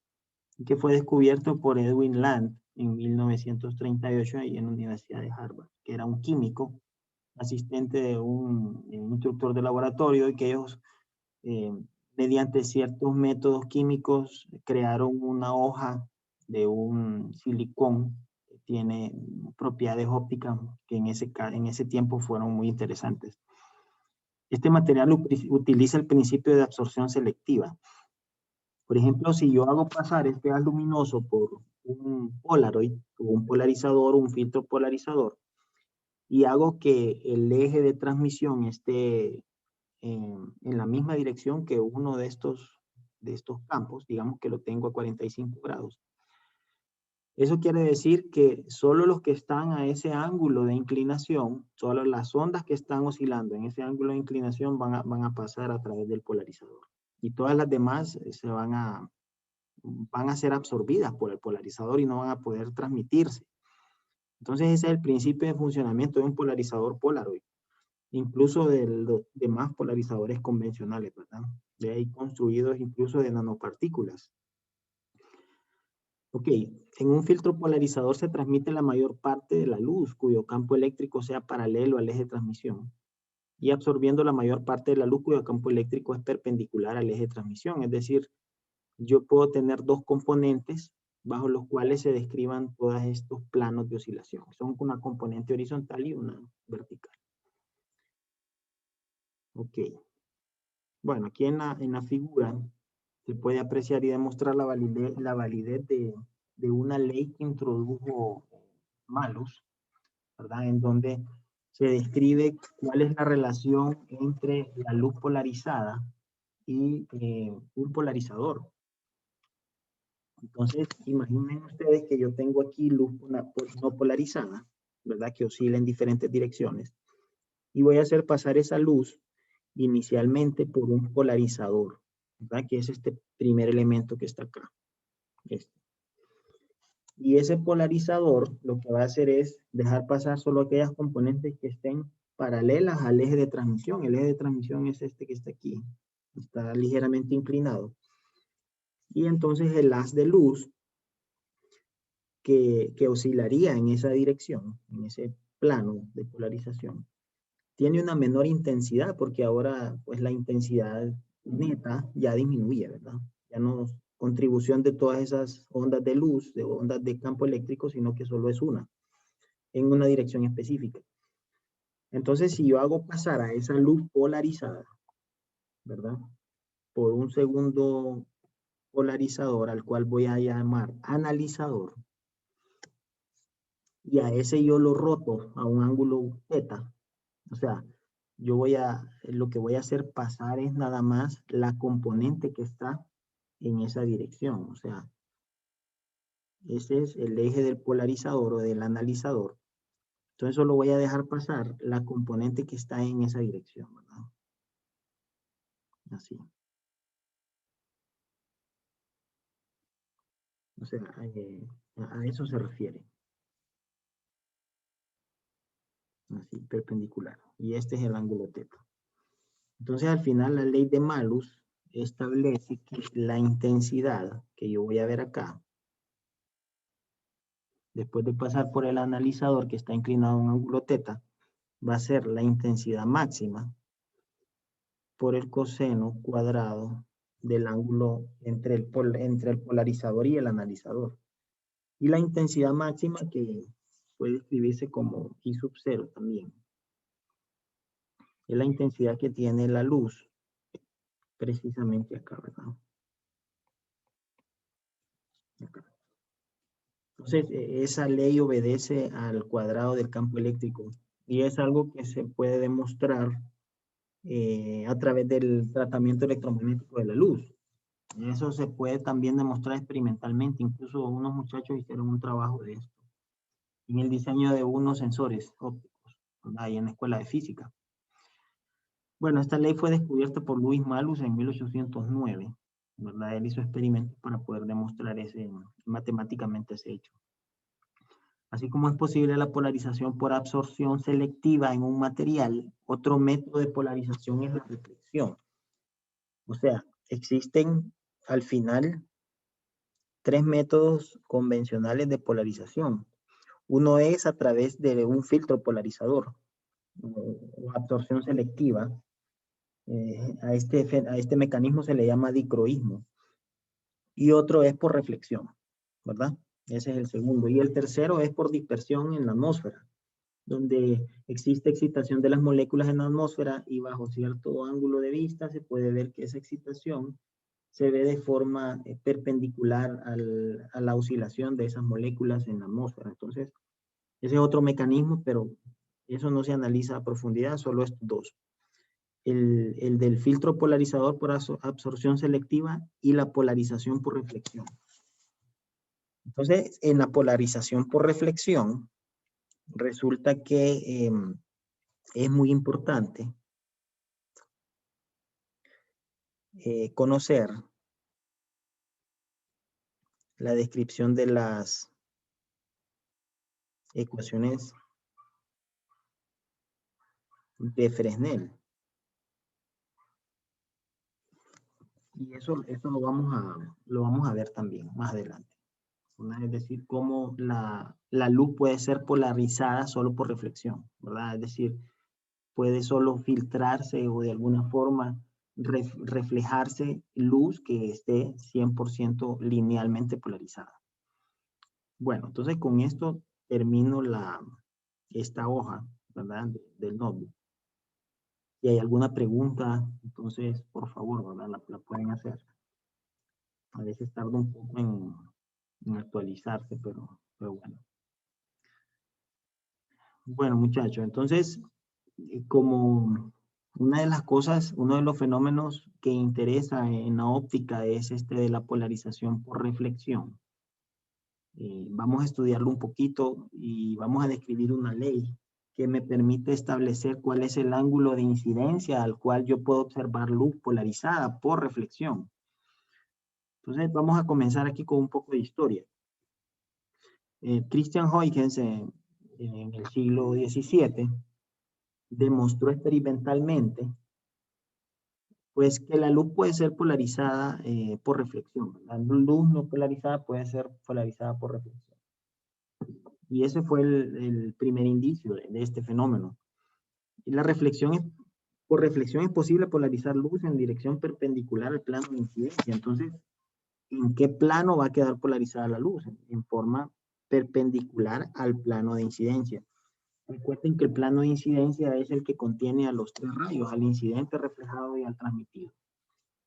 que fue descubierto por Edwin Land en 1938 ahí en la Universidad de Harvard, que era un químico, asistente de un instructor de laboratorio, y que ellos, mediante ciertos métodos químicos, crearon una hoja de un silicón que tiene propiedades ópticas que en ese tiempo fueron muy interesantes. Este material utiliza el principio de absorción selectiva. Por ejemplo, si yo hago pasar este haz luminoso por un Polaroid, o un polarizador, un filtro polarizador, y hago que el eje de transmisión esté en la misma dirección que uno de estos campos, digamos que lo tengo a 45 grados. Eso quiere decir que solo los que están a ese ángulo de inclinación, solo las ondas que están oscilando en ese ángulo de inclinación van a pasar a través del polarizador. Y todas las demás van a ser absorbidas por el polarizador y no van a poder transmitirse. Entonces ese es el principio de funcionamiento de un polarizador Polaroid, incluso de los demás polarizadores convencionales, ¿verdad? De ahí construidos incluso de nanopartículas. Ok, en un filtro polarizador se transmite la mayor parte de la luz cuyo campo eléctrico sea paralelo al eje de transmisión, y absorbiendo la mayor parte de la luz cuyo campo eléctrico es perpendicular al eje de transmisión. Es decir, yo puedo tener dos componentes bajo los cuales se describan todos estos planos de oscilación. Son una componente horizontal y una vertical. Ok. Bueno, aquí en la figura se puede apreciar y demostrar la validez de una ley que introdujo Malus, ¿verdad? En donde se describe cuál es la relación entre la luz polarizada y un polarizador. Entonces, imaginen ustedes que yo tengo aquí luz no polarizada, ¿verdad? Que oscila en diferentes direcciones. Y voy a hacer pasar esa luz inicialmente por un polarizador, ¿verdad? Que es este primer elemento que está acá. Este. Y ese polarizador lo que va a hacer es dejar pasar solo aquellas componentes que estén paralelas al eje de transmisión. El eje de transmisión es este que está aquí. Está ligeramente inclinado. Y entonces el haz de luz que oscilaría en esa dirección, en ese plano de polarización, tiene una menor intensidad porque ahora pues la intensidad neta ya disminuye, ¿verdad? Ya no es contribución de todas esas ondas de luz, de ondas de campo eléctrico, sino que solo es una, en una dirección específica. Entonces, si yo hago pasar a esa luz polarizada ¿verdad? Por un segundo polarizador al cual voy a llamar analizador. Y a ese yo lo roto a un ángulo θ. O sea, lo que voy a hacer pasar es nada más la componente que está en esa dirección. O sea, ese es el eje del polarizador o del analizador. Entonces solo voy a dejar pasar la componente que está en esa dirección, ¿verdad? Así. O sea, a eso se refiere. Así, perpendicular. Y este es el ángulo θ. Entonces al final la ley de Malus establece que la intensidad que yo voy a ver acá, después de pasar por el analizador que está inclinado a un ángulo θ, va a ser la intensidad máxima por el coseno cuadrado del ángulo entre el polarizador y el analizador. Y la intensidad máxima que puede escribirse como I sub 0 también. Es la intensidad que tiene la luz precisamente acá, ¿verdad? Acá. Entonces, esa ley obedece al cuadrado del campo eléctrico y es algo que se puede demostrar a través del tratamiento electromagnético de la luz. Eso se puede también demostrar experimentalmente. Incluso unos muchachos hicieron un trabajo de esto en el diseño de unos sensores ópticos, ahí en la escuela de física. Bueno, esta ley fue descubierta por Louis Malus en 1809, ¿verdad? Él hizo experimentos para poder demostrar matemáticamente ese hecho. Así como es posible la polarización por absorción selectiva en un material, otro método de polarización es la reflexión. O sea, existen al final 3 métodos convencionales de polarización. Uno es a través de un filtro polarizador o absorción selectiva. A este mecanismo se le llama dicroísmo. Y otro es por reflexión, ¿verdad? Ese es el segundo. Y el tercero es por dispersión en la atmósfera, donde existe excitación de las moléculas en la atmósfera y bajo cierto ángulo de vista se puede ver que esa excitación se ve de forma perpendicular a la oscilación de esas moléculas en la atmósfera. Entonces, ese es otro mecanismo, pero eso no se analiza a profundidad, solo estos dos. El del filtro polarizador por absorción selectiva y la polarización por reflexión. Entonces, en la polarización por reflexión, resulta que es muy importante conocer la descripción de las ecuaciones de Fresnel. Y eso lo vamos a ver también más adelante. Es decir, cómo la luz puede ser polarizada solo por reflexión, ¿verdad? Es decir, puede solo filtrarse o de alguna forma reflejarse luz que esté 100% linealmente polarizada. Bueno, entonces con esto termino esta hoja, ¿verdad? Del notebook. Si hay alguna pregunta, entonces, por favor, ¿verdad? La pueden hacer. A veces tarda un poco en actualizarse, pero bueno. Bueno, muchachos, entonces, como una de las cosas, uno de los fenómenos que interesa en la óptica es de la polarización por reflexión. Vamos a estudiarlo un poquito y vamos a describir una ley que me permite establecer cuál es el ángulo de incidencia al cual yo puedo observar luz polarizada por reflexión. Entonces vamos a comenzar aquí con un poco de historia. Christian Huygens en el siglo XVII demostró experimentalmente pues que la luz puede ser polarizada por reflexión. La luz no polarizada puede ser polarizada por reflexión. Y ese fue el primer indicio de este fenómeno. Y por reflexión es posible polarizar luz en dirección perpendicular al plano de incidencia. Entonces, ¿en qué plano va a quedar polarizada la luz? En forma perpendicular al plano de incidencia. Recuerden que el plano de incidencia es el que contiene a los tres rayos, al incidente, reflejado y al transmitido.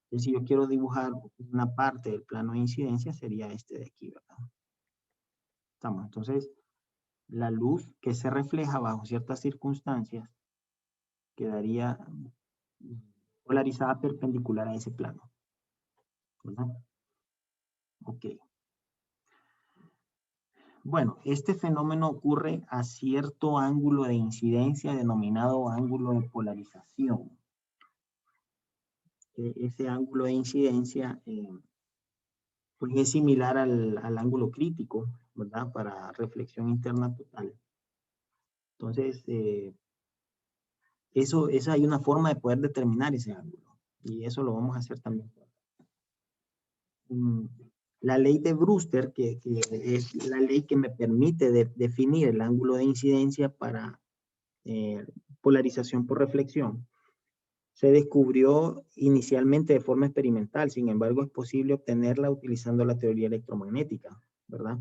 Entonces, si yo quiero dibujar una parte del plano de incidencia, sería este de aquí, ¿verdad? Estamos, entonces, la luz que se refleja bajo ciertas circunstancias quedaría polarizada perpendicular a ese plano, ¿verdad? Ok. Bueno, este fenómeno ocurre a cierto ángulo de incidencia denominado ángulo de polarización. Ese ángulo de incidencia pues es similar al ángulo crítico, ¿verdad? Para reflexión interna total. Entonces, eso hay una forma de poder determinar ese ángulo. Y eso lo vamos a hacer también. La ley de Brewster, que es la ley que me permite definir el ángulo de incidencia para polarización por reflexión, se descubrió inicialmente de forma experimental. Sin embargo, es posible obtenerla utilizando la teoría electromagnética, ¿verdad?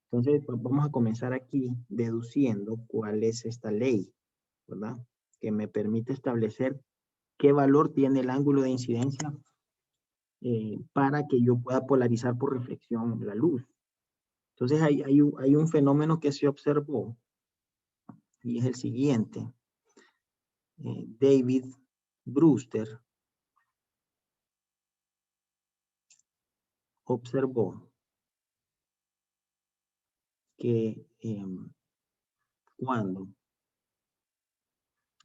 Entonces, pues vamos a comenzar aquí deduciendo cuál es esta ley, ¿verdad? Que me permite establecer qué valor tiene el ángulo de incidencia para que yo pueda polarizar por reflexión la luz. Entonces, hay un fenómeno que se observó y es el siguiente. David Brewster observó que cuando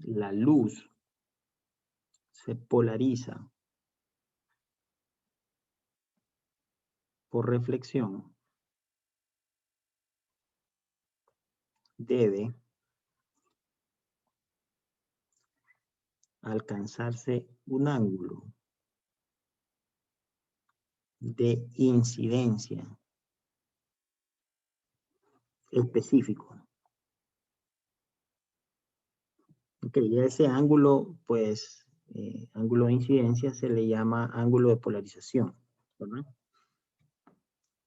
la luz se polariza por reflexión, debe alcanzarse un ángulo de incidencia específico. Ok, y a ese ángulo, pues, ángulo de incidencia se le llama ángulo de polarización, ¿verdad?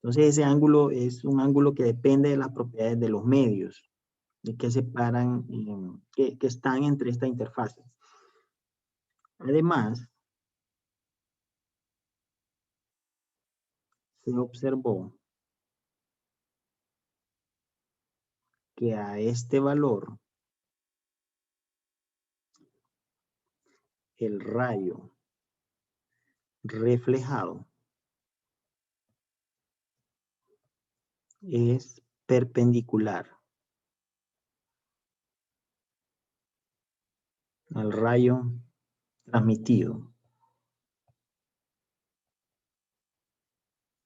Entonces, ese ángulo es un ángulo que depende de las propiedades de los medios y que separan, que están entre esta interfase. Además, se observó que a este valor, el rayo reflejado es perpendicular al rayo transmitido.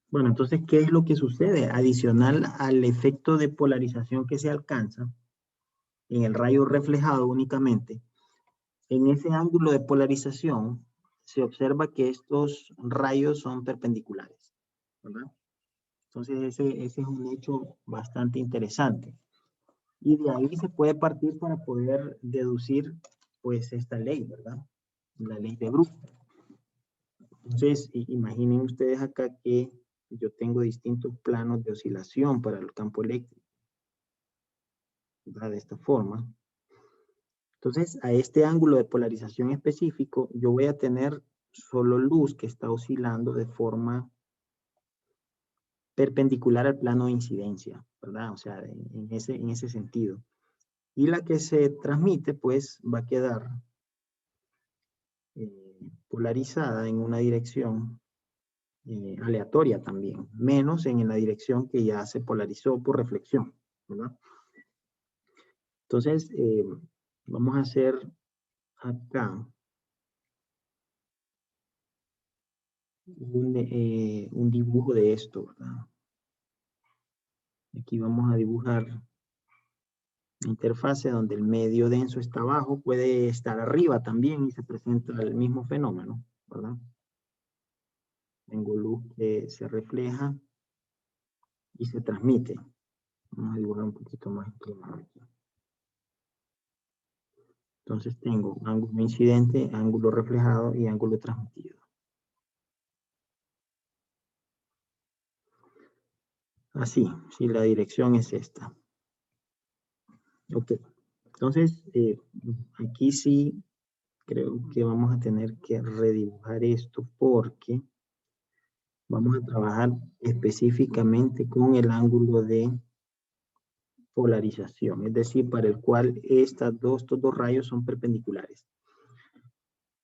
Bueno, entonces, ¿qué es lo que sucede? Adicional al efecto de polarización que se alcanza en el rayo reflejado únicamente, en ese ángulo de polarización se observa que estos rayos son perpendiculares, ¿verdad? Entonces, ese es un hecho bastante interesante. Y de ahí se puede partir para poder deducir, pues, esta ley, ¿verdad? La ley de Brewster. Entonces, imaginen ustedes acá que yo tengo distintos planos de oscilación para el campo eléctrico, ¿verdad? De esta forma. Entonces, a este ángulo de polarización específico, yo voy a tener solo luz que está oscilando de forma perpendicular al plano de incidencia, ¿verdad? O sea, en ese sentido. Y la que se transmite, pues, va a quedar polarizada en una dirección aleatoria también, menos en la dirección que ya se polarizó por reflexión, ¿verdad? Entonces, vamos a hacer acá un dibujo de esto, ¿verdad? Aquí vamos a dibujar la interfase donde el medio denso está abajo, puede estar arriba también y se presenta el mismo fenómeno, ¿verdad? Tengo luz que se refleja y se transmite. Vamos a dibujar un poquito más inclinado aquí. Entonces tengo ángulo incidente, ángulo reflejado y ángulo transmitido. Así, si la dirección es esta. Ok. Entonces, aquí sí creo que vamos a tener que redibujar esto porque vamos a trabajar específicamente con el ángulo de polarización, es decir, para el cual estos dos rayos son perpendiculares.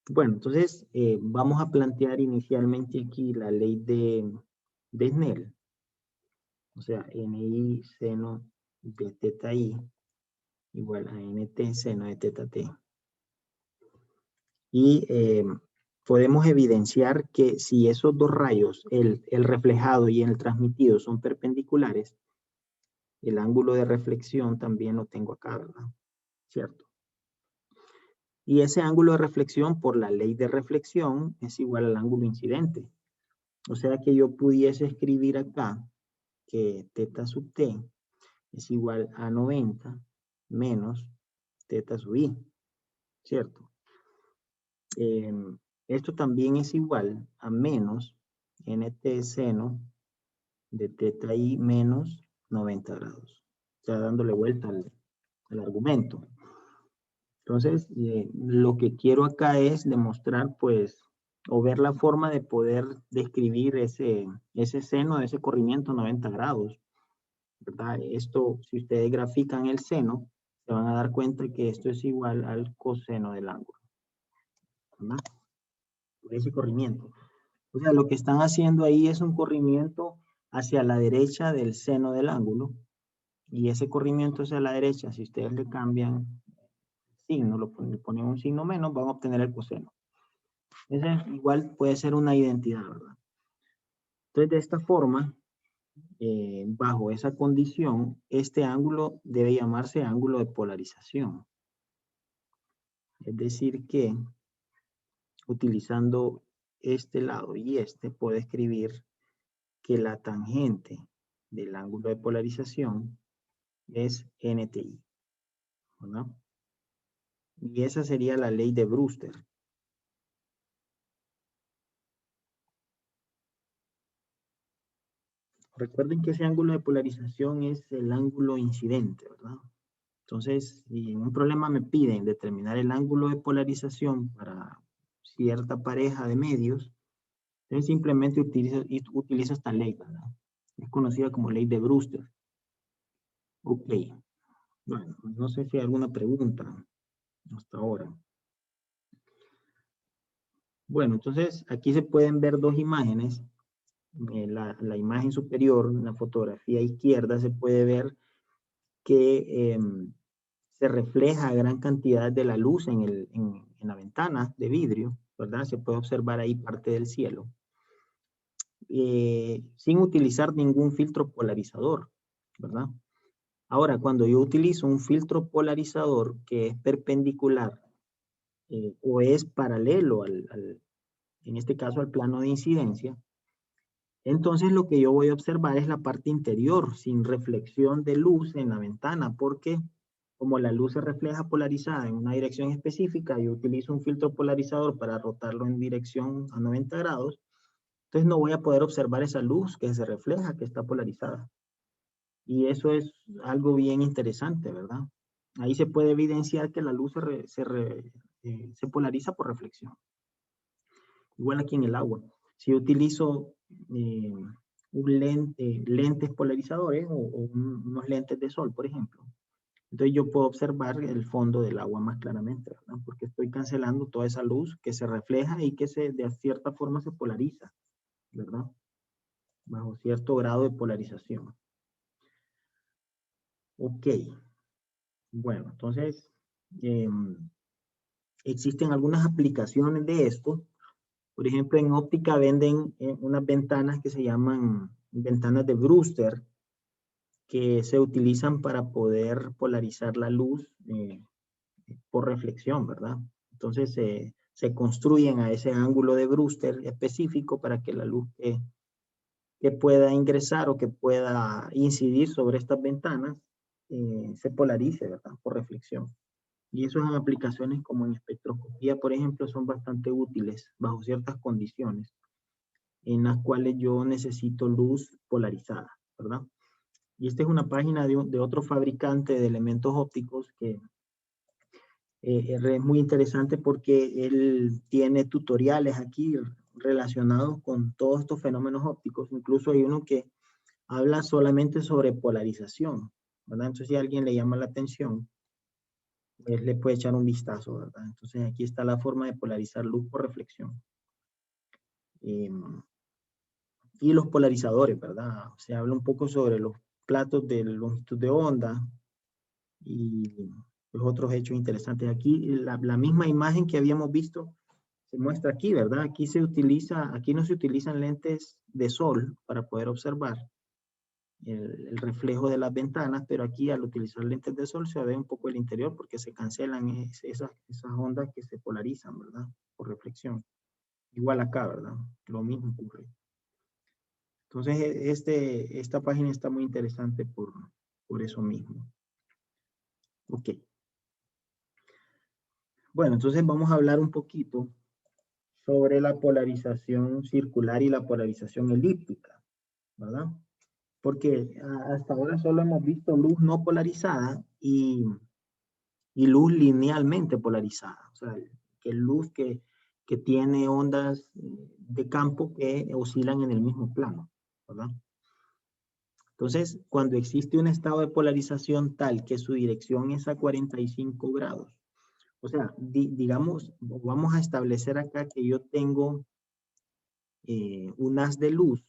Bueno, entonces vamos a plantear inicialmente aquí la ley de Snell, o sea, NI seno de teta I igual a NT seno de teta T. Y podemos evidenciar que si esos dos rayos, el reflejado y el transmitido, son perpendiculares, el ángulo de reflexión también lo tengo acá, ¿verdad? ¿Cierto? Y ese ángulo de reflexión, por la ley de reflexión, es igual al ángulo incidente. O sea que yo pudiese escribir acá que teta sub t es igual a 90 menos teta sub i, ¿cierto? Esto también es igual a menos nt seno de teta i menos 90 grados. O sea, dándole vuelta al argumento. Entonces, lo que quiero acá es demostrar, pues, o ver la forma de poder describir ese seno, ese corrimiento 90 grados, ¿verdad? Esto, si ustedes grafican el seno, se van a dar cuenta que esto es igual al coseno del ángulo, ¿verdad? Por ese corrimiento. O sea, lo que están haciendo ahí es un corrimiento hacia la derecha del seno del ángulo, y ese corrimiento hacia la derecha, si ustedes le cambian signo, le ponen un signo menos, van a obtener el coseno. Ese igual puede ser una identidad, ¿verdad? Entonces, de esta forma, bajo esa condición, este ángulo debe llamarse ángulo de polarización. Es decir que, utilizando este lado y este, puedo escribir que la tangente del ángulo de polarización es NTI, ¿verdad? Y esa sería la ley de Brewster. Recuerden que ese ángulo de polarización es el ángulo incidente, ¿verdad? Entonces, si en un problema me piden determinar el ángulo de polarización para cierta pareja de medios, entonces simplemente utilizo esta ley, ¿verdad? Es conocida como ley de Brewster. Ok. Bueno, no sé si hay alguna pregunta hasta ahora. Bueno, entonces aquí se pueden ver dos imágenes. La imagen superior, en la fotografía izquierda, se puede ver que se refleja gran cantidad de la luz en la ventana de vidrio, ¿verdad? Se puede observar ahí parte del cielo. Sin utilizar ningún filtro polarizador, ¿verdad? Ahora, cuando yo utilizo un filtro polarizador que es perpendicular o es paralelo en este caso al plano de incidencia, entonces lo que yo voy a observar es la parte interior, sin reflexión de luz en la ventana, porque como la luz se refleja polarizada en una dirección específica, yo utilizo un filtro polarizador para rotarlo en dirección a 90 grados, entonces no voy a poder observar esa luz que se refleja, que está polarizada. Y eso es algo bien interesante, ¿verdad? Ahí se puede evidenciar que la luz se polariza por reflexión. Igual aquí en el agua. Si yo utilizo lentes polarizadores o unos lentes de sol, por ejemplo, entonces yo puedo observar el fondo del agua más claramente, ¿verdad? Porque estoy cancelando toda esa luz que se refleja y que de cierta forma se polariza, ¿verdad? Bajo cierto grado de polarización. Ok. Bueno, entonces, existen algunas aplicaciones de esto. Por ejemplo, en óptica venden unas ventanas que se llaman ventanas de Brewster, que se utilizan para poder polarizar la luz por reflexión, ¿verdad? Entonces se construyen a ese ángulo de Brewster específico para que la luz que pueda ingresar o que pueda incidir sobre estas ventanas se polarice, ¿verdad? Por reflexión. Y eso en aplicaciones como en espectroscopía, por ejemplo, son bastante útiles bajo ciertas condiciones en las cuales yo necesito luz polarizada, ¿verdad? Y esta es una página de otro fabricante de elementos ópticos que Es muy interesante porque él tiene tutoriales aquí relacionados con todos estos fenómenos ópticos. Incluso hay uno que habla solamente sobre polarización, ¿verdad? Entonces, si a alguien le llama la atención, pues le puede echar un vistazo, ¿verdad? Entonces, aquí está la forma de polarizar luz por reflexión. Y los polarizadores, ¿verdad? Se habla un poco sobre los platos de longitud de onda y los otros hechos interesantes. Aquí, la misma imagen que habíamos visto se muestra aquí, ¿verdad? Aquí no se utilizan lentes de sol para poder observar el reflejo de las ventanas, pero aquí al utilizar lentes de sol se ve un poco el interior porque se cancelan esas ondas que se polarizan, ¿verdad? Por reflexión. Igual acá, ¿verdad? Lo mismo ocurre. Entonces, esta página está muy interesante por eso mismo. Ok. Bueno, entonces vamos a hablar un poquito sobre la polarización circular y la polarización elíptica, ¿verdad? Porque hasta ahora solo hemos visto luz no polarizada y luz linealmente polarizada. O sea, que luz que tiene ondas de campo que oscilan en el mismo plano, ¿verdad? Entonces, cuando existe un estado de polarización tal que su dirección es a 45 grados, o sea, digamos, vamos a establecer acá que yo tengo un haz de luz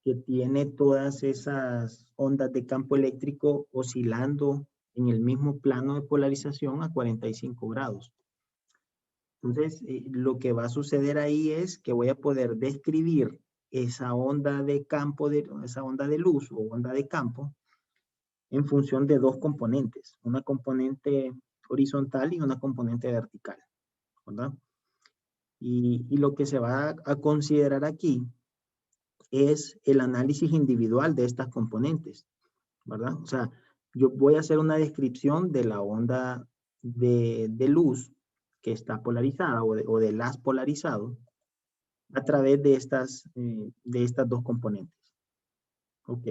que tiene todas esas ondas de campo eléctrico oscilando en el mismo plano de polarización a 45 grados. Entonces, lo que va a suceder ahí es que voy a poder describir esa onda de campo, esa onda de luz o onda de campo en función de dos componentes, una componente horizontal y una componente vertical, ¿verdad? Y lo que se va a considerar aquí es el análisis individual de estas componentes, ¿verdad? O sea, yo voy a hacer una descripción de la onda de luz que está polarizada o del haz polarizado a través de estas dos componentes. Ok.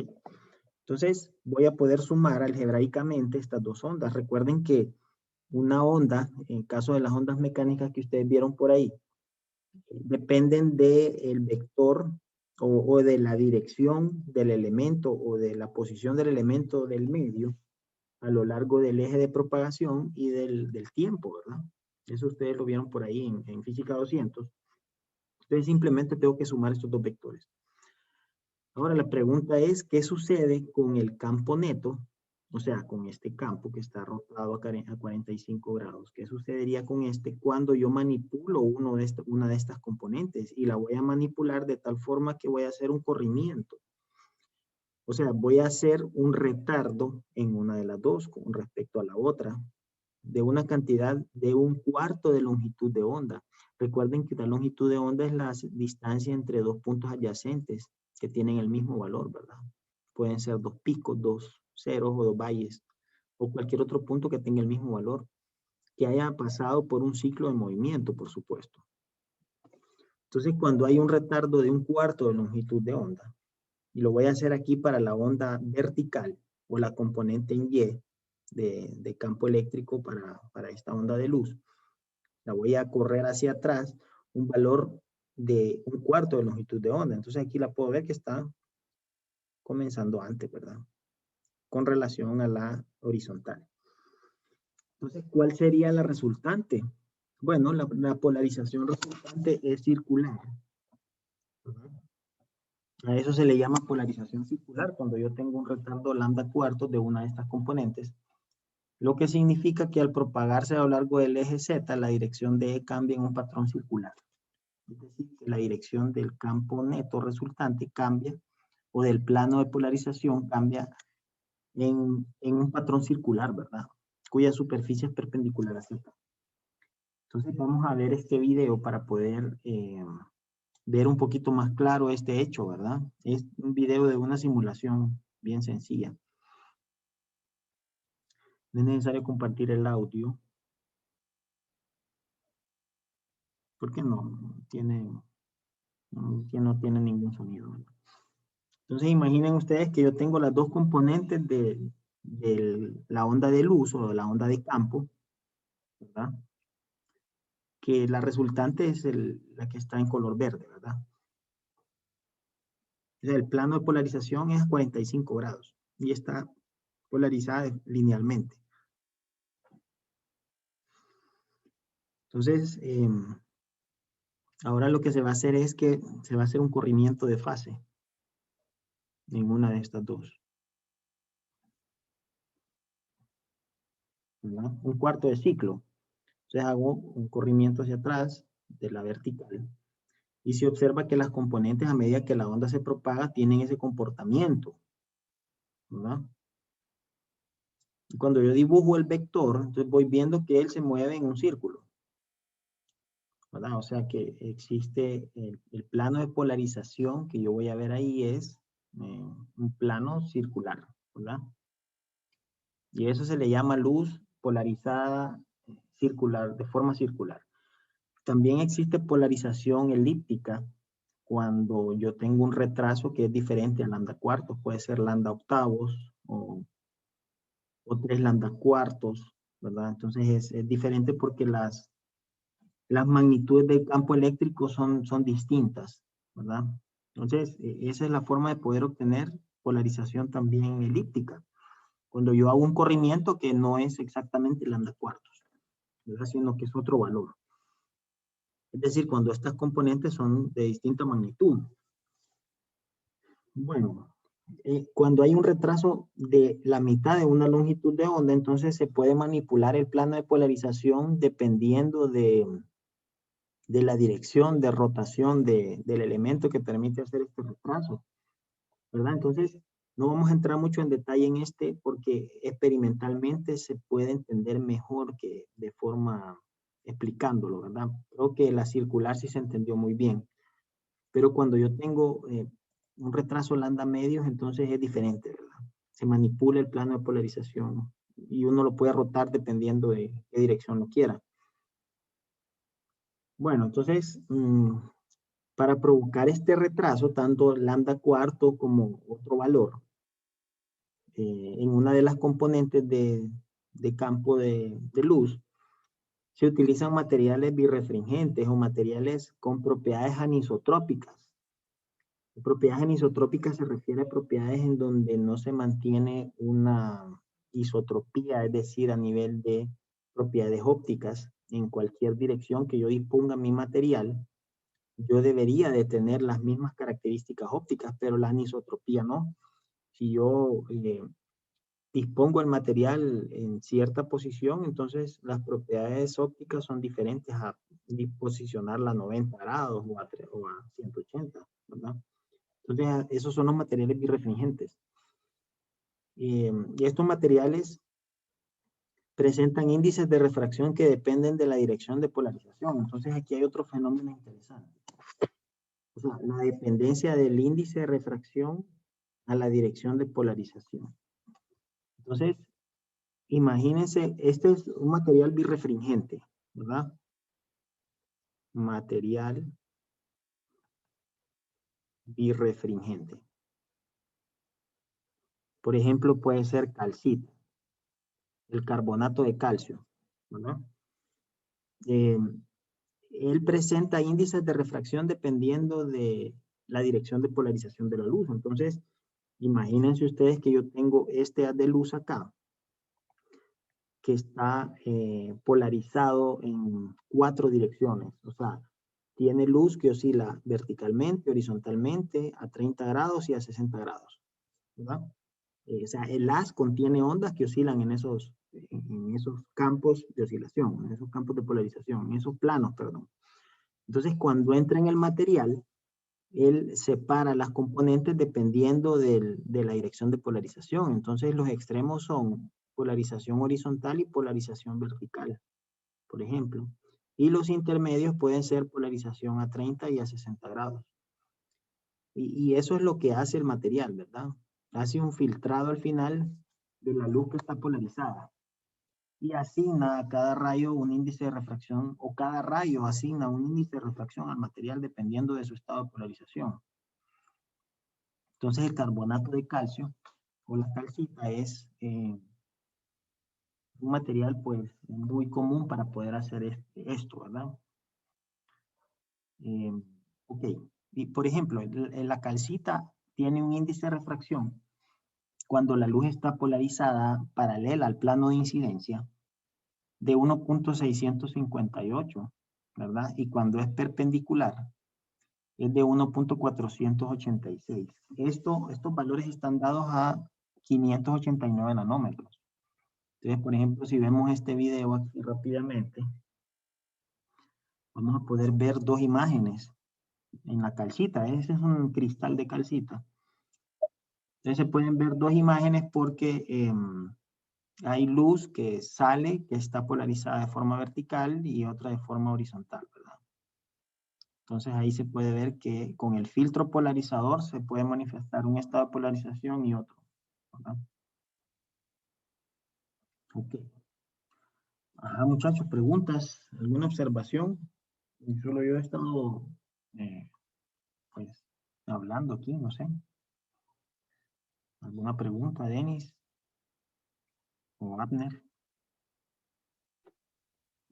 Entonces, voy a poder sumar algebraicamente estas dos ondas. Recuerden que una onda, en caso de las ondas mecánicas que ustedes vieron por ahí, dependen del vector o de la dirección del elemento o de la posición del elemento del medio a lo largo del eje de propagación y del tiempo, ¿verdad? Eso ustedes lo vieron por ahí en Física 200. Entonces simplemente tengo que sumar estos dos vectores. Ahora la pregunta es, ¿qué sucede con el campo neto? O sea, con este campo que está rotado a 45 grados. ¿Qué sucedería con este cuando yo manipulo una de estas componentes? Y la voy a manipular de tal forma que voy a hacer un corrimiento. O sea, voy a hacer un retardo en una de las dos con respecto a la otra de una cantidad de 1/4 de longitud de onda. Recuerden que la longitud de onda es la distancia entre dos puntos adyacentes que tienen el mismo valor, ¿verdad? Pueden ser dos picos, dos ceros o dos valles, o cualquier otro punto que tenga el mismo valor, que haya pasado por un ciclo de movimiento, por supuesto. Entonces, cuando hay un retardo de 1/4 de longitud de onda, y lo voy a hacer aquí para la onda vertical, o la componente en Y de campo eléctrico para esta onda de luz, la voy a correr hacia atrás un valor de 1/4 de longitud de onda. Entonces aquí la puedo ver que está comenzando antes, ¿verdad? Con relación a la horizontal. Entonces, ¿cuál sería la resultante? Bueno, la polarización resultante es circular. A eso se le llama polarización circular cuando yo tengo un retardo lambda cuartos de una de estas componentes, lo que significa que al propagarse a lo largo del eje Z, la dirección de E cambia en un patrón circular. Es decir, que la dirección del campo neto resultante cambia, o del plano de polarización cambia en un patrón circular, ¿verdad? Cuya superficie es perpendicular a Z. Entonces vamos a ver este video para poder ver un poquito más claro este hecho, ¿verdad? Es un video de una simulación bien sencilla. No es necesario compartir el audio. Porque no tiene ningún sonido, ¿verdad? Entonces imaginen ustedes que yo tengo las dos componentes de la onda de luz o de la onda de campo ¿verdad? Que la resultante es la que está en color verde, ¿verdad? O sea, el plano de polarización es a 45 grados y está polarizada linealmente. Entonces, ahora lo que se va a hacer es que se va a hacer un corrimiento de fase en una de estas dos, ¿verdad? Un cuarto de ciclo. Entonces hago un corrimiento hacia atrás de la vertical y se observa que las componentes a medida que la onda se propaga tienen ese comportamiento, ¿verdad? Y cuando yo dibujo el vector, entonces voy viendo que él se mueve en un círculo, ¿verdad? O sea que existe el plano de polarización que yo voy a ver ahí es un plano circular, ¿verdad? Y eso se le llama luz polarizada circular, de forma circular. También existe polarización elíptica cuando yo tengo un retraso que es diferente a lambda cuartos, puede ser lambda octavos o 3 lambda cuartos, ¿verdad? Entonces es diferente porque las magnitudes del campo eléctrico son distintas, ¿verdad? Entonces, esa es la forma de poder obtener polarización también elíptica. Cuando yo hago un corrimiento que no es exactamente lambda cuartos, ¿verdad? Sino que es otro valor. Es decir, cuando estas componentes son de distinta magnitud. Bueno, cuando hay un retraso de la mitad de una longitud de onda, entonces se puede manipular el plano de polarización dependiendo de la dirección de rotación del elemento que permite hacer este retraso, ¿verdad? Entonces, no vamos a entrar mucho en detalle en este porque experimentalmente se puede entender mejor que de forma explicándolo, ¿verdad? Creo que la circular sí se entendió muy bien, pero cuando yo tengo un retraso lambda medios, entonces es diferente, ¿verdad? Se manipula el plano de polarización y uno lo puede rotar dependiendo de qué dirección lo quiera. Bueno, entonces, para provocar este retraso, tanto lambda cuarto como otro valor, en una de las componentes de campo de luz, se utilizan materiales birrefringentes o materiales con propiedades anisotrópicas. Propiedades anisotrópicas se refiere a propiedades en donde no se mantiene una isotropía, es decir, a nivel de propiedades ópticas en cualquier dirección que yo disponga mi material. Yo debería de tener las mismas características ópticas, pero la anisotropía no. Si yo dispongo el material en cierta posición, entonces las propiedades ópticas son diferentes a posicionarla a 90 grados o a 180, ¿verdad? Entonces, esos son los materiales birrefringentes. Y estos materiales presentan índices de refracción que dependen de la dirección de polarización. Entonces, aquí hay otro fenómeno interesante. O sea, la dependencia del índice de refracción a la dirección de polarización. Entonces, imagínense, este es un material birrefringente, ¿verdad? Material birrefringente. Por ejemplo, puede ser calcita, el carbonato de calcio, ¿verdad? Él presenta índices de refracción dependiendo de la dirección de polarización de la luz. Entonces, imagínense ustedes que yo tengo este haz de luz acá, que está polarizado en 4 direcciones. O sea, tiene luz que oscila verticalmente, horizontalmente, a 30 grados y a 60 grados, ¿verdad? O sea, el haz contiene ondas que oscilan en esos campos de oscilación, en esos campos de polarización, en esos planos, perdón. Entonces, cuando entra en el material, él separa las componentes dependiendo de la dirección de polarización. Entonces, los extremos son polarización horizontal y polarización vertical, por ejemplo. Y los intermedios pueden ser polarización a 30 y a 60 grados. Y eso es lo que hace el material, ¿verdad? Hace un filtrado al final de la luz que está polarizada. Y asigna a cada rayo un índice de refracción, o cada rayo asigna un índice de refracción al material dependiendo de su estado de polarización. Entonces el carbonato de calcio o la calcita es un material pues muy común para poder hacer esto, ¿verdad? Ok, y por ejemplo, la calcita tiene un índice de refracción cuando la luz está polarizada paralela al plano de incidencia de 1.658, ¿verdad? Y cuando es perpendicular es de 1.486. Estos valores están dados a 589 nanómetros. Entonces, por ejemplo, si vemos este video aquí rápidamente, vamos a poder ver dos imágenes en la calcita. Ese es un cristal de calcita. Entonces se pueden ver dos imágenes porque hay luz que sale, que está polarizada de forma vertical y otra de forma horizontal, ¿verdad? Entonces ahí se puede ver que con el filtro polarizador se puede manifestar un estado de polarización y otro, ¿verdad? Ok. Ajá, muchachos, preguntas, alguna observación. Solo yo he estado, pues, hablando aquí, no sé. ¿Alguna pregunta, Denis o Abner?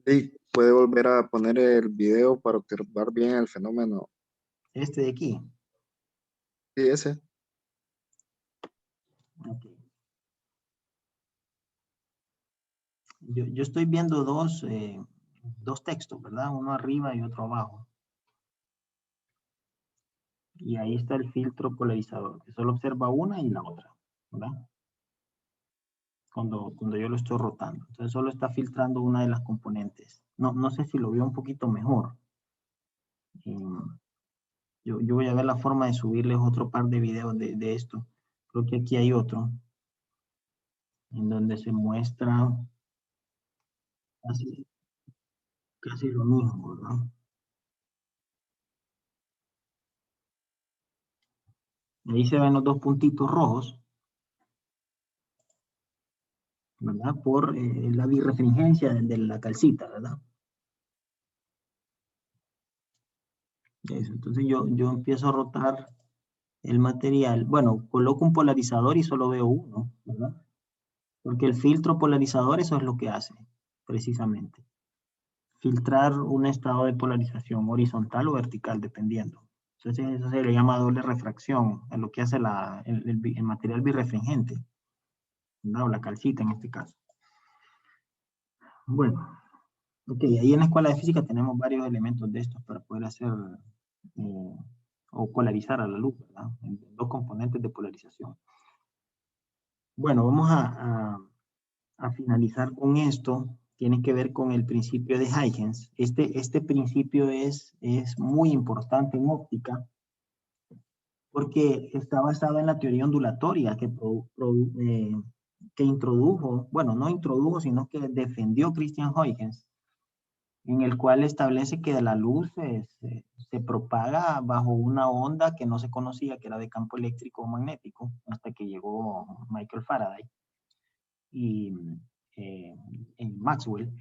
Sí, puede volver a poner el video para observar bien el fenómeno. Este de aquí. Sí, ese. Ok. Yo estoy viendo dos textos, ¿verdad? Uno arriba y otro abajo. Y ahí está el filtro polarizador, que solo observa una y la otra, ¿verdad? Cuando yo lo estoy rotando. Entonces solo está filtrando una de las componentes. No sé si lo veo un poquito mejor. Yo voy a ver la forma de subirles otro par de videos de esto. Creo que aquí hay otro, en donde se muestra casi lo mismo, ¿verdad? Ahí se ven los dos puntitos rojos, ¿verdad? Por la birrefringencia de la calcita, ¿verdad? Eso. Entonces yo empiezo a rotar el material. Bueno, coloco un polarizador y solo veo uno, ¿verdad? Porque el filtro polarizador eso es lo que hace, precisamente. Filtrar un estado de polarización horizontal o vertical, dependiendo. Entonces eso se le llama doble refracción, a lo que hace el material birrefringente, ¿verdad? O la calcita en este caso. Bueno, ok, ahí en la escuela de física tenemos varios elementos de estos para poder hacer o polarizar a la luz, ¿verdad? En dos componentes de polarización. Bueno, vamos a finalizar con esto. Tiene que ver con el principio de Huygens. Este principio es muy importante en óptica porque está basado en la teoría ondulatoria que introdujo, bueno, no introdujo, sino que defendió Christian Huygens, en el cual establece que la luz se propaga bajo una onda que no se conocía, que era de campo eléctrico o magnético, hasta que llegó Michael Faraday y Maxwell.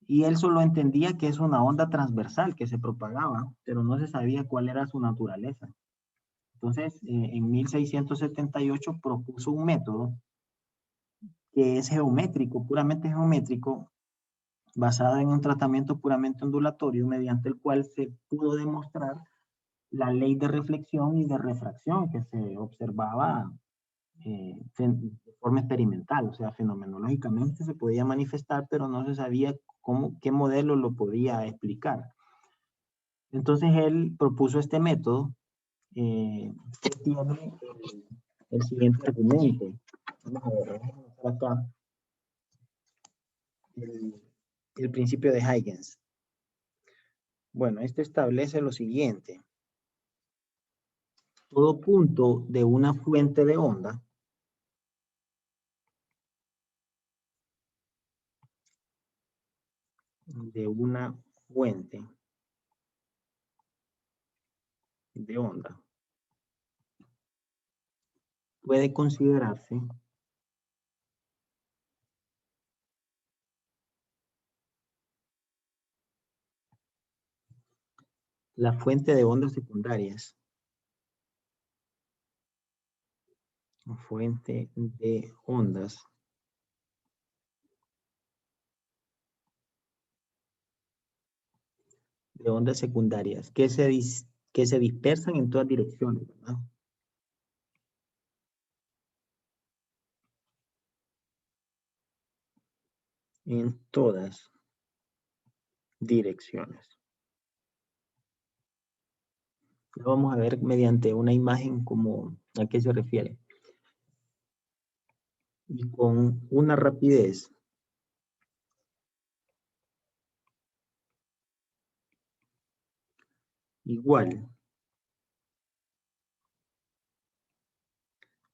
Y él solo entendía que es una onda transversal que se propagaba, pero no se sabía cuál era su naturaleza. Entonces, en 1678 propuso un método que es geométrico, puramente geométrico, basado en un tratamiento puramente ondulatorio, mediante el cual se pudo demostrar la ley de reflexión y de refracción que se observaba de forma experimental, o sea, fenomenológicamente se podía manifestar, pero no se sabía qué modelo lo podía explicar. Entonces él propuso este método que tiene el siguiente argumento. Vamos a ver, vamos a mostrar acá el principio de Huygens. Bueno, este establece lo siguiente. Todo punto de una fuente de onda puede considerarse la fuente de ondas secundarias. Fuente de ondas de ondas secundarias que se dispersan en todas direcciones, ¿verdad? En todas direcciones. Vamos a ver mediante una imagen como a qué se refiere. Y con una rapidez igual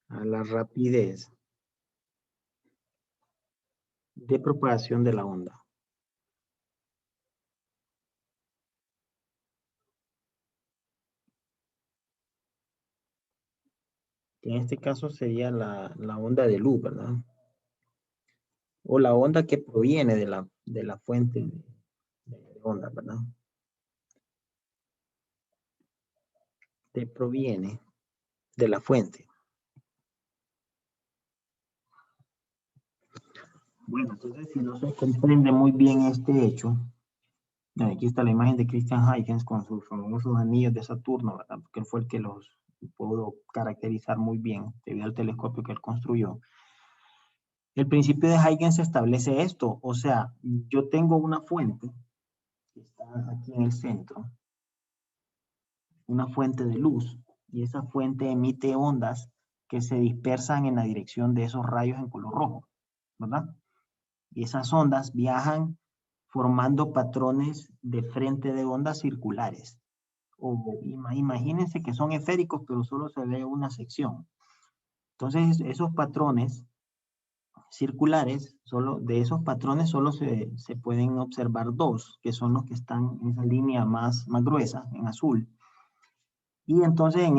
a la rapidez de propagación de la onda. En este caso sería la onda de luz, ¿verdad? O la onda que proviene de la fuente de onda, ¿verdad? Que proviene de la fuente. Bueno, entonces si no se comprende muy bien este hecho, aquí está la imagen de Christian Huygens con sus famosos anillos de Saturno, ¿verdad? Porque él fue el que los pudo caracterizar muy bien debido al telescopio que él construyó. El principio de Huygens establece esto, o sea, yo tengo una fuente que está aquí en el centro, una fuente de luz, y esa fuente emite ondas que se dispersan en la dirección de esos rayos en color rojo, ¿verdad? Y esas ondas viajan formando patrones de frente de ondas circulares. O imagínense que son esféricos, pero solo se ve una sección. Entonces, esos patrones circulares, de esos patrones solo se pueden observar dos, que son los que están en esa línea más gruesa, en azul. Y entonces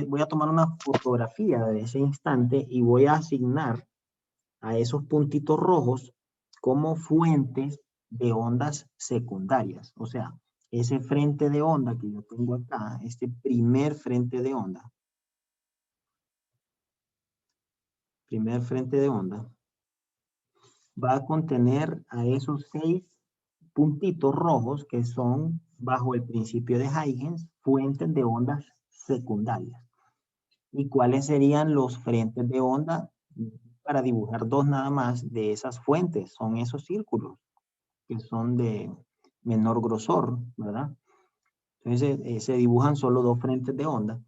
voy a tomar una fotografía de ese instante y voy a asignar a esos puntitos rojos como fuentes de ondas secundarias. O sea, ese frente de onda que yo tengo acá, este primer frente de onda, va a contener a esos 6 puntitos rojos que son, bajo el principio de Huygens, fuentes de ondas secundarias. ¿Y cuáles serían los frentes de onda? Para dibujar dos nada más de esas fuentes, son esos círculos que son de menor grosor, ¿verdad? Entonces se dibujan solo dos frentes de onda,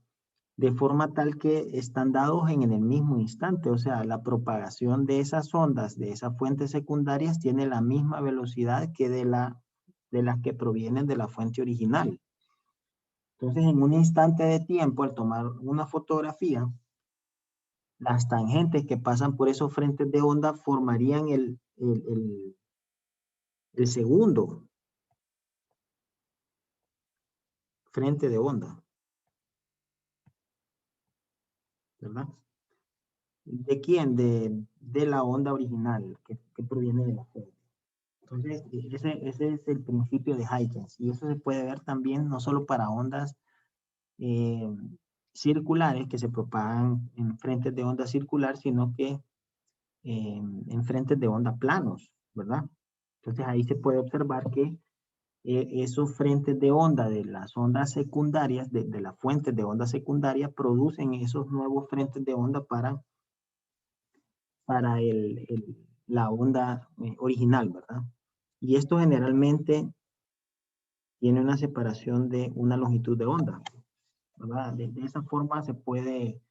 de forma tal que están dados en el mismo instante, o sea, la propagación de esas ondas, de esas fuentes secundarias, tiene la misma velocidad que de las que provienen de la fuente original. Entonces, en un instante de tiempo, al tomar una fotografía, las tangentes que pasan por esos frentes de onda formarían el segundo frente de onda, ¿verdad? ¿De quién? De la onda original que proviene de la fuente. Entonces, ese es el principio de Huygens. Y eso se puede ver también no solo para ondas circulares que se propagan en frentes de onda circular, sino que en frentes de onda planos, ¿verdad? Entonces, ahí se puede observar que esos frentes de onda de las ondas secundarias, de las fuentes de onda secundaria, producen esos nuevos frentes de onda para la onda original, ¿verdad? Y esto generalmente tiene una separación de una longitud de onda, ¿verdad? De esa forma se puede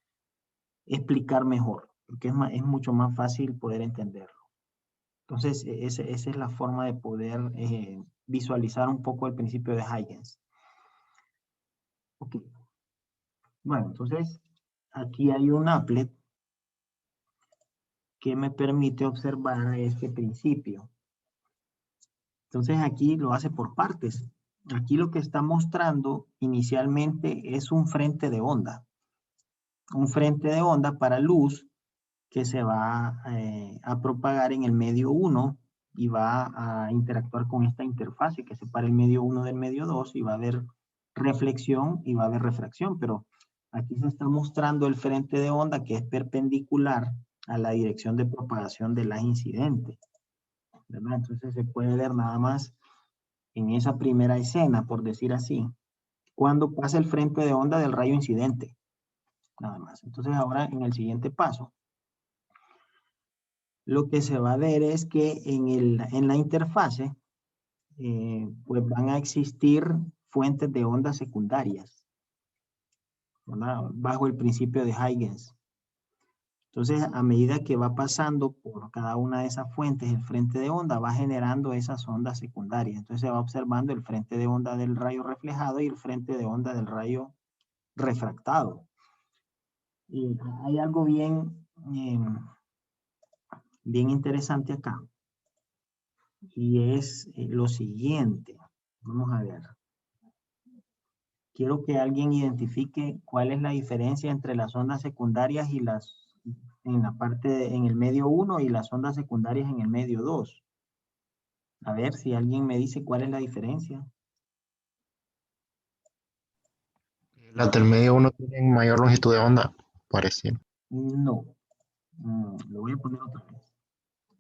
explicar mejor, porque es mucho más fácil poder entenderlo. Entonces, esa es la forma de poder visualizar un poco el principio de Huygens. Ok. Bueno, entonces, aquí hay un applet que me permite observar este principio. Entonces, aquí lo hace por partes. Aquí lo que está mostrando inicialmente es un frente de onda. Un frente de onda para luz que se va a propagar en el medio 1 y va a interactuar con esta interfase que separa el medio 1 del medio 2 y va a haber reflexión y va a haber refracción, pero aquí se está mostrando el frente de onda que es perpendicular a la dirección de propagación de la incidente, ¿verdad? Entonces se puede ver nada más en esa primera escena, por decir así, cuando pasa el frente de onda del rayo incidente. Nada más. Entonces ahora en el siguiente paso, lo que se va a ver es que en la interfase, pues van a existir fuentes de ondas secundarias, ¿verdad? Bajo el principio de Huygens. Entonces, a medida que va pasando por cada una de esas fuentes, el frente de onda va generando esas ondas secundarias. Entonces, se va observando el frente de onda del rayo reflejado y el frente de onda del rayo refractado. Y hay algo bien interesante acá. Y es lo siguiente. Vamos a ver. Quiero que alguien identifique cuál es la diferencia entre las ondas secundarias y en el medio 1 y las ondas secundarias en el medio 2. A ver si alguien me dice cuál es la diferencia. Las del medio 1 tienen mayor longitud de onda, pareciera. No. Lo voy a poner otra vez.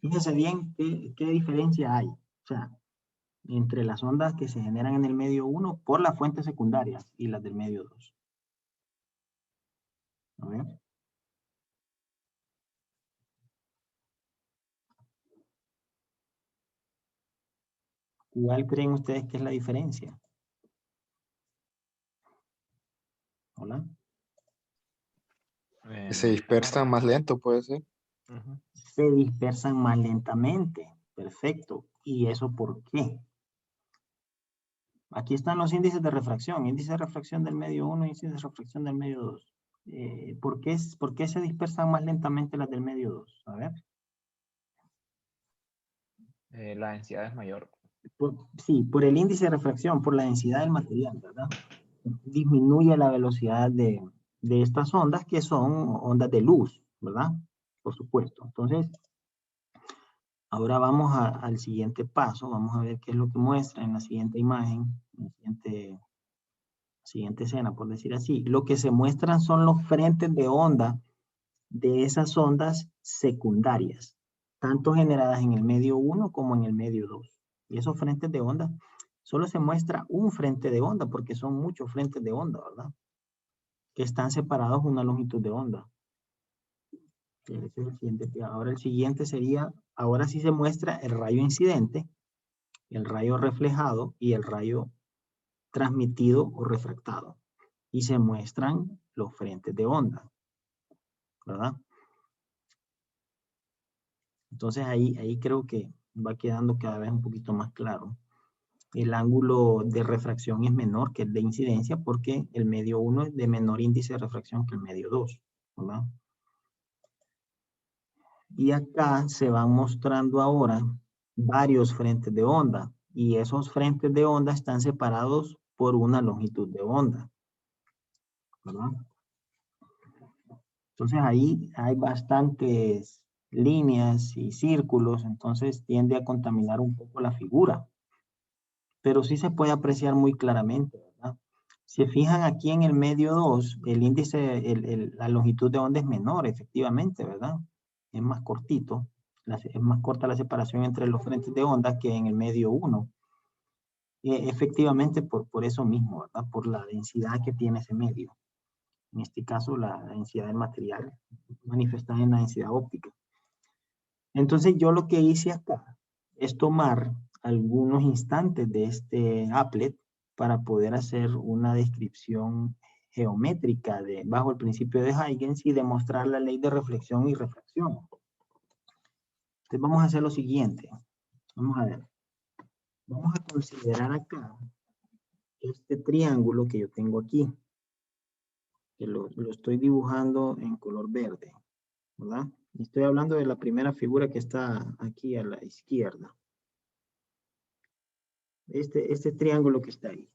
Fíjense bien qué diferencia hay. O sea, entre las ondas que se generan en el medio 1 por las fuentes secundarias y las del medio 2. A ver. ¿Cuál creen ustedes que es la diferencia? Hola. Que se dispersan más lento, puede ser. Se dispersan más lentamente. Perfecto. ¿Y eso por qué? Aquí están los índices de refracción. Índice de refracción del medio 1, índice de refracción del medio 2. ¿Por qué se dispersan más lentamente las del medio 2? A ver. La densidad es mayor. Sí, por el índice de refracción, por la densidad del material, ¿verdad? Disminuye la velocidad de estas ondas, que son ondas de luz, ¿verdad? Por supuesto. Entonces, ahora vamos al siguiente paso. Vamos a ver qué es lo que muestra en la siguiente imagen, en la siguiente escena, por decir así. Lo que se muestran son los frentes de onda de esas ondas secundarias, tanto generadas en el medio 1 como en el medio 2. Y esos frentes de onda, solo se muestra un frente de onda, porque son muchos frentes de onda, ¿verdad? Que están separados una longitud de onda. Ese es el siguiente. Ahora el siguiente sería, ahora sí se muestra el rayo incidente, el rayo reflejado y el rayo transmitido o refractado. Y se muestran los frentes de onda, ¿verdad? Entonces ahí creo que va quedando cada vez un poquito más claro. El ángulo de refracción es menor que el de incidencia porque el medio 1 es de menor índice de refracción que el medio 2, ¿verdad? Y acá se van mostrando ahora varios frentes de onda y esos frentes de onda están separados por una longitud de onda, ¿verdad? Entonces ahí hay bastantes líneas y círculos, entonces tiende a contaminar un poco la figura. Pero sí se puede apreciar muy claramente, ¿verdad? Si fijan aquí en el medio 2, el índice, la longitud de onda es menor, efectivamente, ¿verdad? Es más cortito, es más corta la separación entre los frentes de onda que en el medio 1. Efectivamente, por eso mismo, ¿verdad? Por la densidad que tiene ese medio. En este caso, la densidad del material manifestada en la densidad óptica. Entonces, yo lo que hice acá es tomar algunos instantes de este applet para poder hacer una descripción geométrica bajo el principio de Huygens y demostrar la ley de reflexión y refracción. Entonces, vamos a hacer lo siguiente. Vamos a ver. Vamos a considerar acá este triángulo que yo tengo aquí, que lo estoy dibujando en color verde, ¿verdad? Estoy hablando de la primera figura que está aquí a la izquierda. Este triángulo que está ahí.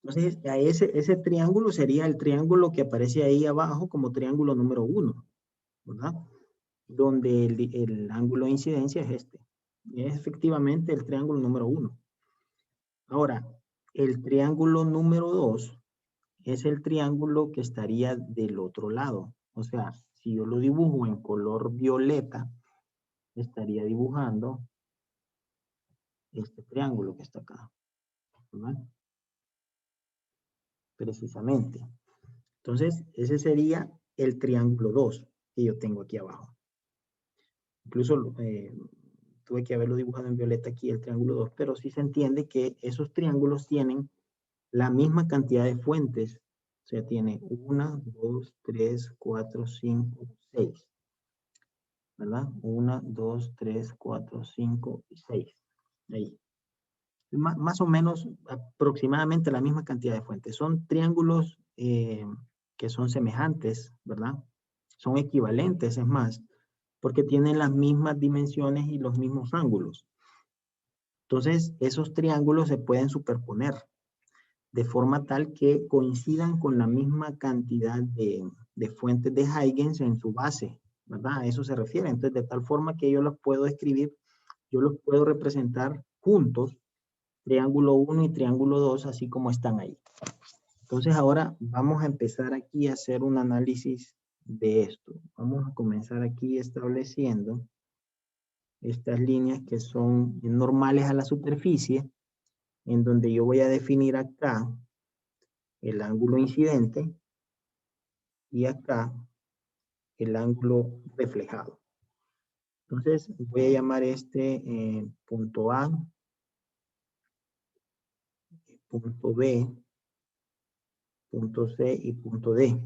Entonces, ese triángulo sería el triángulo que aparece ahí abajo como triángulo número 1, ¿verdad? Donde el ángulo de incidencia es este. Es efectivamente el triángulo número 1. Ahora, el triángulo número 2 es el triángulo que estaría del otro lado. O sea, si yo lo dibujo en color violeta, estaría dibujando este triángulo que está acá, ¿verdad? Precisamente. Entonces, ese sería el triángulo 2 que yo tengo aquí abajo. Incluso tuve que haberlo dibujado en violeta aquí, el triángulo 2, pero sí se entiende que esos triángulos tienen la misma cantidad de fuentes. O sea, tiene 1, 2, 3, 4, 5, 6. ¿Verdad? 1, 2, 3, 4, 5 y 6. Ahí. Más o menos aproximadamente la misma cantidad de fuentes. Son triángulos que son semejantes, ¿verdad? Son equivalentes, es más, porque tienen las mismas dimensiones y los mismos ángulos. Entonces, esos triángulos se pueden superponer de forma tal que coincidan con la misma cantidad de fuentes de Huygens en su base, ¿verdad? A eso se refiere. Entonces, de tal forma que yo los puedo escribir, yo los puedo representar juntos, triángulo 1 y triángulo 2, así como están ahí. Entonces, ahora vamos a empezar aquí a hacer un análisis de esto. Vamos a comenzar aquí estableciendo estas líneas que son normales a la superficie, en donde yo voy a definir acá el ángulo incidente y acá el ángulo reflejado. Entonces voy a llamar este punto A, punto B, punto C y punto D.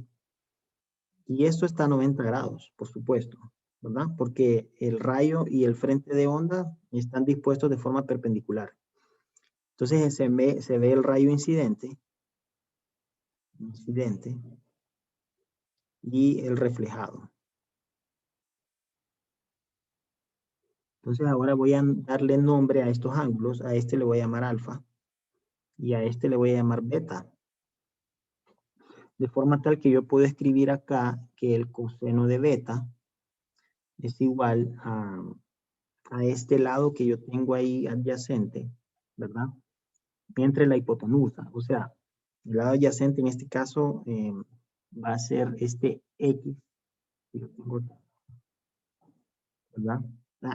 Y esto está a 90 grados, por supuesto, ¿verdad? Porque el rayo y el frente de onda están dispuestos de forma perpendicular. Entonces se ve el rayo incidente y el reflejado. Entonces ahora voy a darle nombre a estos ángulos. A este le voy a llamar alfa y a este le voy a llamar beta. De forma tal que yo puedo escribir acá que el coseno de beta es igual a este lado que yo tengo ahí adyacente, ¿verdad? Entre la hipotenusa. O sea, el lado adyacente en este caso va a ser este X que yo tengo acá, ¿verdad?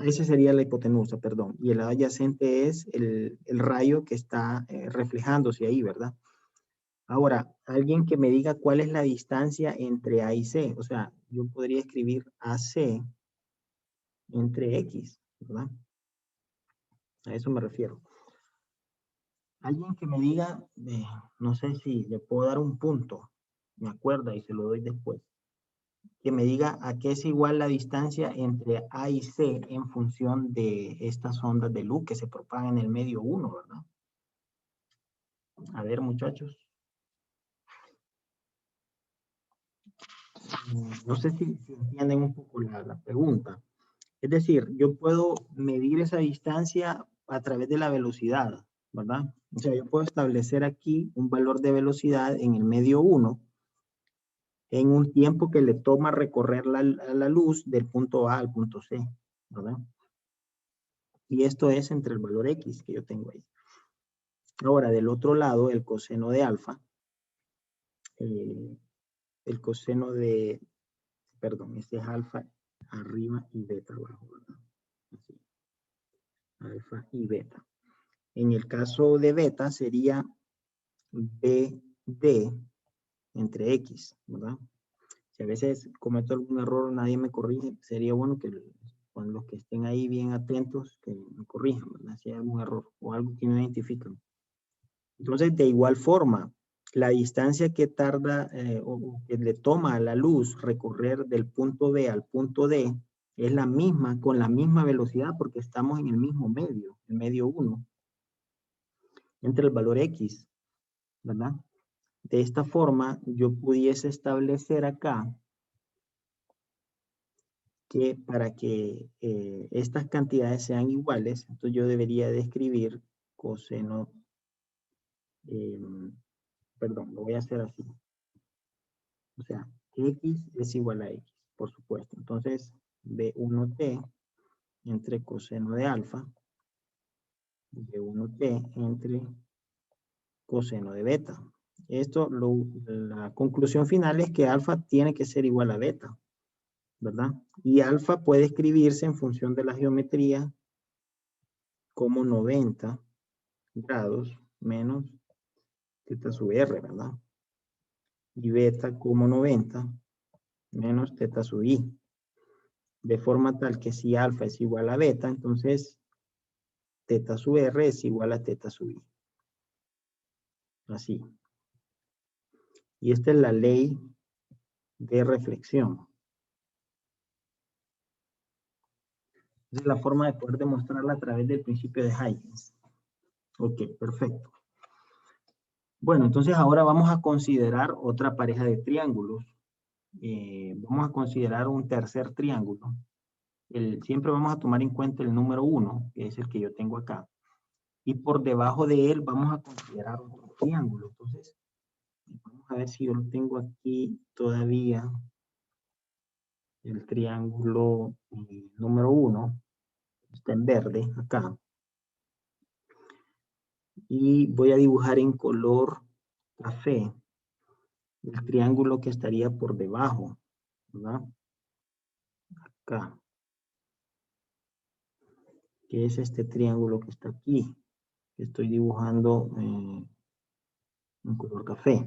Esa sería la hipotenusa, perdón. Y el lado adyacente es el rayo que está reflejándose ahí, ¿verdad? Ahora, alguien que me diga cuál es la distancia entre A y C. O sea, yo podría escribir AC entre X, ¿verdad? A eso me refiero. Alguien que me diga, no sé si le puedo dar un punto, me acuerda y se lo doy después. Que me diga a qué es igual la distancia entre A y C en función de estas ondas de luz que se propagan en el medio 1, ¿verdad? A ver, muchachos. No sé si entienden un poco la pregunta. Es decir, yo puedo medir esa distancia a través de la velocidad, ¿verdad? O sea, yo puedo establecer aquí un valor de velocidad en el medio 1 en un tiempo que le toma recorrer la luz del punto A al punto C, ¿verdad? Y esto es entre el valor X que yo tengo ahí. Ahora, del otro lado, el coseno de alfa, el coseno de, perdón, este es alfa arriba y beta abajo, ¿verdad? Así. Alfa y beta. En el caso de beta sería BD entre X, ¿verdad? Si a veces cometo algún error, nadie me corrige, sería bueno que con los que estén ahí bien atentos, que me corrijan, ¿verdad? Si hay algún error o algo que no identifican. Entonces, de igual forma, la distancia que tarda o que le toma a la luz recorrer del punto B al punto D es la misma, con la misma velocidad, porque estamos en el mismo medio, el medio 1, entre el valor X, ¿verdad? De esta forma, yo pudiese establecer acá que para que estas cantidades sean iguales, entonces yo debería de escribir coseno, perdón, lo voy a hacer así. O sea, X es igual a X, por supuesto. Entonces, B1T entre coseno de alfa, B1T entre coseno de beta. Esto, la conclusión final es que alfa tiene que ser igual a beta, ¿verdad? Y alfa puede escribirse en función de la geometría como 90 grados menos teta sub r, ¿verdad? Y beta como 90 menos teta sub i. De forma tal que si alfa es igual a beta, entonces teta sub r es igual a teta sub i. Así. Y esta es la ley de reflexión. Esa es la forma de poder demostrarla a través del principio de Huygens. Ok, perfecto. Bueno, entonces ahora vamos a considerar otra pareja de triángulos. Vamos a considerar un tercer triángulo. Siempre vamos a tomar en cuenta el número 1, que es el que yo tengo acá. Y por debajo de él vamos a considerar otro triángulo. Entonces, vamos a ver si yo lo tengo aquí todavía. El triángulo número 1. Está en verde acá. Y voy a dibujar en color café el triángulo que estaría por debajo, ¿verdad? Acá. Que es este triángulo que está aquí. Que estoy dibujando en color café.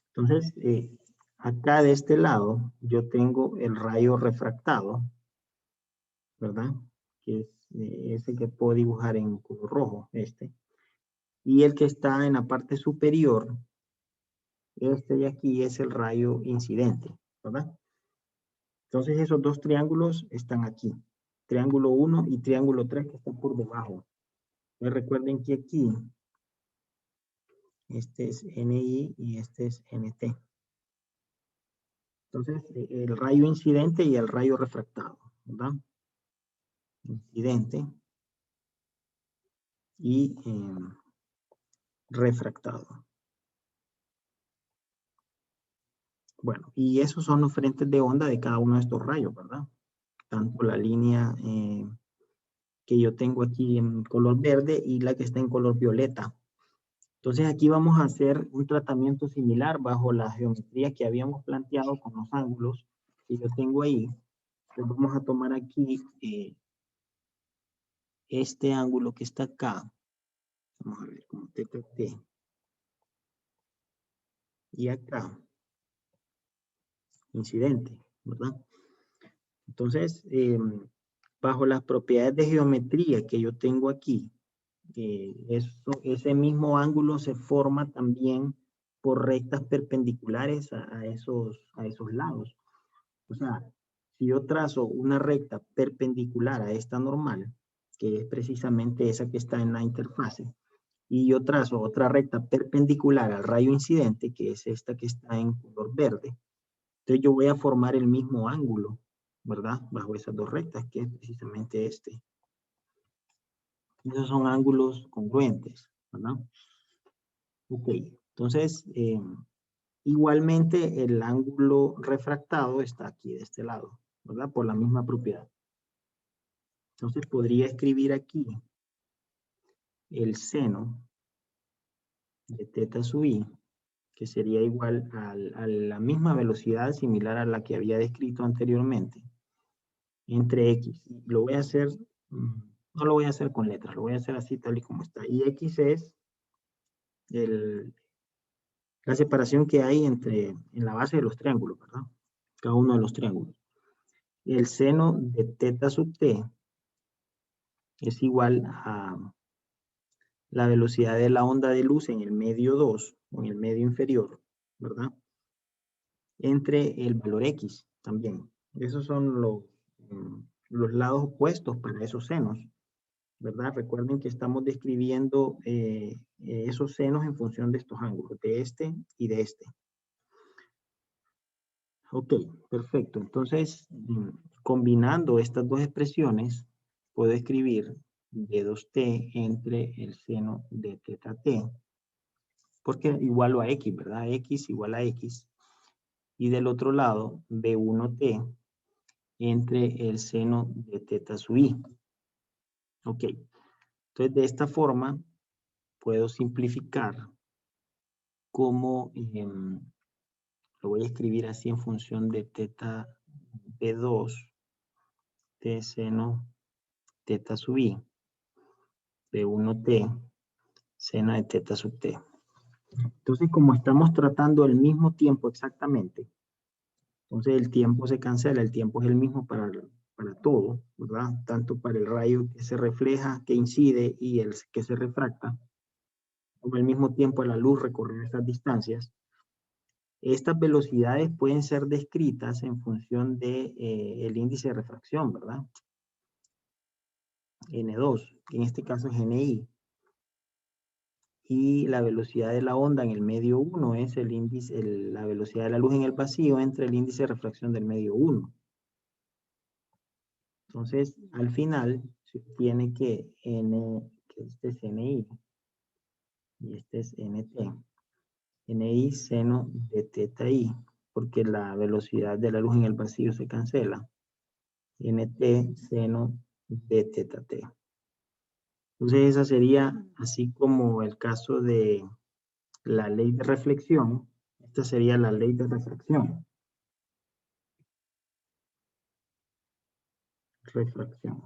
Entonces, acá de este lado yo tengo el rayo refractado, ¿verdad? Que es ese que puedo dibujar en color rojo, este. Y el que está en la parte superior, este de aquí es el rayo incidente, ¿verdad? Entonces esos dos triángulos están aquí. Triángulo 1 y triángulo 3 que están por debajo. Entonces recuerden que aquí, este es NI y este es NT. Entonces el rayo incidente y el rayo refractado, ¿verdad? Incidente y refractado. Bueno, y esos son los frentes de onda de cada uno de estos rayos, ¿verdad? Tanto la línea que yo tengo aquí en color verde y la que está en color violeta. Entonces aquí vamos a hacer un tratamiento similar bajo la geometría que habíamos planteado con los ángulos que yo tengo ahí. Entonces vamos a tomar aquí este ángulo que está acá. Vamos a ver como TTT. Y acá, incidente, ¿verdad? Entonces, bajo las propiedades de geometría que yo tengo aquí, ese mismo ángulo se forma también por rectas perpendiculares a esos lados. O sea, si yo trazo una recta perpendicular a esta normal, que es precisamente esa que está en la interfase, y yo trazo otra recta perpendicular al rayo incidente, que es esta que está en color verde, entonces yo voy a formar el mismo ángulo, ¿verdad? Bajo esas dos rectas, que es precisamente este. Esos son ángulos congruentes, ¿verdad? Ok, entonces, igualmente el ángulo refractado está aquí de este lado, ¿verdad? Por la misma propiedad. Entonces podría escribir aquí el seno de teta sub i, que sería igual a la misma velocidad similar a la que había descrito anteriormente, entre x. Lo voy a hacer, no lo voy a hacer con letras, lo voy a hacer así tal y como está. Y x es la separación que hay en la base de los triángulos, ¿verdad? Cada uno de los triángulos. El seno de teta sub t es igual a la velocidad de la onda de luz en el medio 2, o en el medio inferior, ¿verdad? Entre el valor x también. Esos son los lados opuestos para esos senos, ¿verdad? Recuerden que estamos describiendo esos senos en función de estos ángulos, de este y de este. Ok, perfecto. Entonces, combinando estas dos expresiones, puedo escribir d2t entre el seno de teta t, porque igualo a x, ¿verdad? X igual a x. Y del otro lado, b1t entre el seno de teta sub i. Ok. Entonces, de esta forma, puedo simplificar como, lo voy a escribir así en función de teta b2 t seno teta sub i de 1t seno de teta sub t. Entonces, como estamos tratando el mismo tiempo exactamente, entonces el tiempo se cancela, el tiempo es el mismo para todo, ¿verdad? Tanto para el rayo que se refleja, que incide y el que se refracta, como al mismo tiempo la luz recorre esas distancias. Estas velocidades pueden ser descritas en función de el índice de refracción, ¿verdad? N2, en este caso es NI. Y la velocidad de la onda en el medio 1 es el índice, la velocidad de la luz en el vacío entre el índice de refracción del medio 1. Entonces, al final, se tiene que que este es NI y este es NT. NI seno de teta I, porque la velocidad de la luz en el vacío se cancela. NT seno de teta T. Entonces, esa sería así como el caso de la ley de reflexión. Esta sería la ley de refracción. Refracción.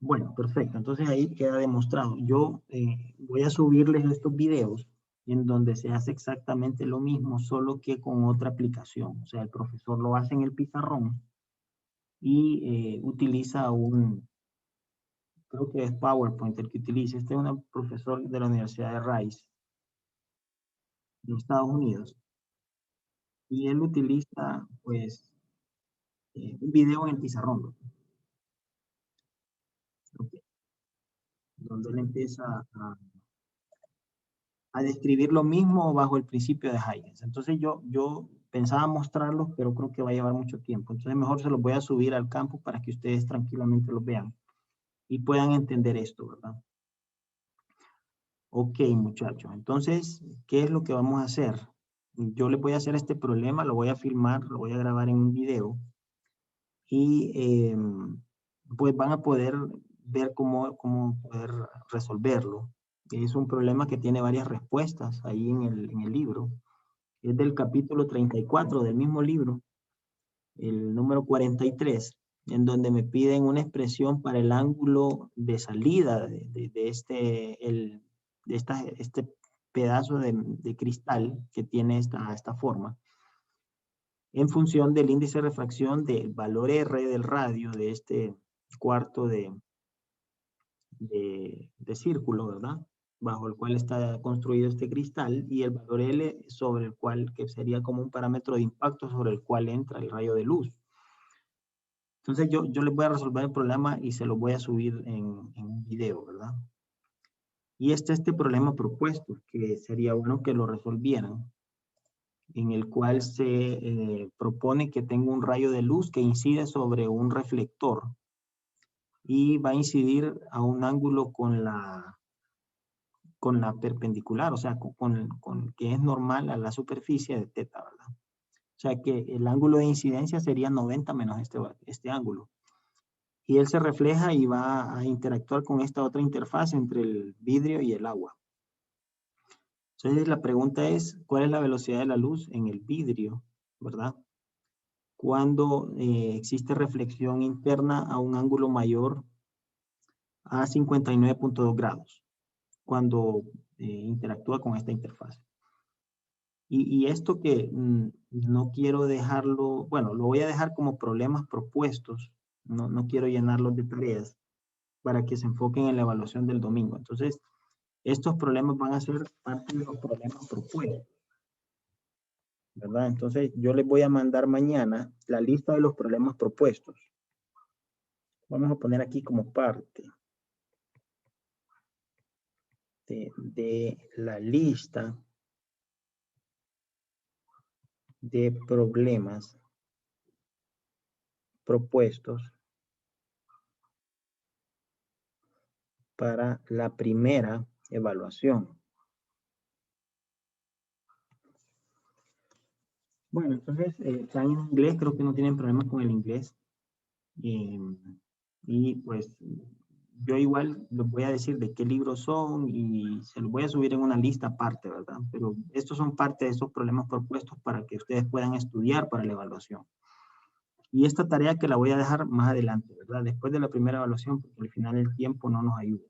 Bueno, perfecto. Entonces ahí queda demostrado. Yo voy a subirles estos videos en donde se hace exactamente lo mismo, solo que con otra aplicación. O sea, el profesor lo hace en el pizarrón y utiliza creo que es PowerPoint el que utiliza. Este es un profesor de la Universidad de Rice, en Estados Unidos. Y él utiliza, pues, un video en el pizarrón. Okay. Donde él empieza a describir lo mismo bajo el principio de Huygens. Entonces yo pensaba mostrarlos, pero creo que va a llevar mucho tiempo. Entonces mejor se los voy a subir al campus para que ustedes tranquilamente los vean y puedan entender esto, ¿verdad? Ok, muchachos. Entonces, ¿qué es lo que vamos a hacer? Yo les voy a hacer este problema, lo voy a filmar, lo voy a grabar en un video y pues van a poder ver cómo poder resolverlo. Es un problema que tiene varias respuestas ahí en el libro. Es del capítulo 34 del mismo libro, el número 43, en donde me piden una expresión para el ángulo de salida de este pedazo de cristal que tiene esta forma, en función del índice de refracción del valor R del radio de este cuarto de círculo, ¿verdad? Bajo el cual está construido este cristal, y el valor L sobre el cual, que sería como un parámetro de impacto sobre el cual entra el rayo de luz. Entonces yo les voy a resolver el problema y se lo voy a subir en un video, ¿verdad? Y este problema propuesto, que sería bueno que lo resolvieran, en el cual se propone que tengo un rayo de luz que incide sobre un reflector y va a incidir a un ángulo con la perpendicular, o sea, con que es normal a la superficie de teta, ¿verdad? O sea que el ángulo de incidencia sería 90 menos este ángulo. Y él se refleja y va a interactuar con esta otra interfaz entre el vidrio y el agua. Entonces la pregunta es, ¿cuál es la velocidad de la luz en el vidrio, verdad? Cuando existe reflexión interna a un ángulo mayor a 59.2 grados, cuando interactúa con esta interfaz. Y esto que no quiero dejarlo, bueno, lo voy a dejar como problemas propuestos, no quiero llenarlos de tareas para que se enfoquen en la evaluación del domingo. Entonces, estos problemas van a ser parte de los problemas propuestos, ¿verdad? Entonces, yo les voy a mandar mañana la lista de los problemas propuestos. Vamos a poner aquí como parte de la lista de problemas propuestos para la primera evaluación. Bueno, entonces están en inglés, creo que no tienen problemas con el inglés. Y pues yo igual les voy a decir de qué libros son y se los voy a subir en una lista aparte, ¿verdad? Pero estos son parte de esos problemas propuestos para que ustedes puedan estudiar para la evaluación. Y esta tarea que la voy a dejar más adelante, ¿verdad? Después de la primera evaluación, porque al final el tiempo no nos ayuda.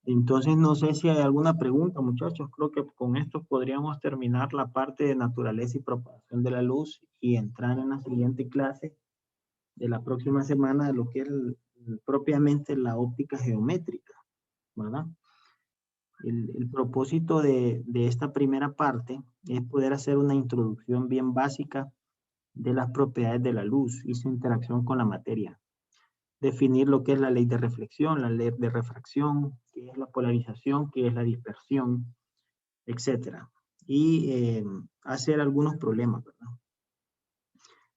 Entonces, no sé si hay alguna pregunta, muchachos. Creo que con esto podríamos terminar la parte de naturaleza y propagación de la luz y entrar en la siguiente clase de la próxima semana de lo que es propiamente la óptica geométrica, ¿verdad? El propósito de esta primera parte es poder hacer una introducción bien básica de las propiedades de la luz y su interacción con la materia. Definir lo que es la ley de reflexión, la ley de refracción, qué es la polarización, qué es la dispersión, etcétera. Y hacer algunos problemas, ¿verdad?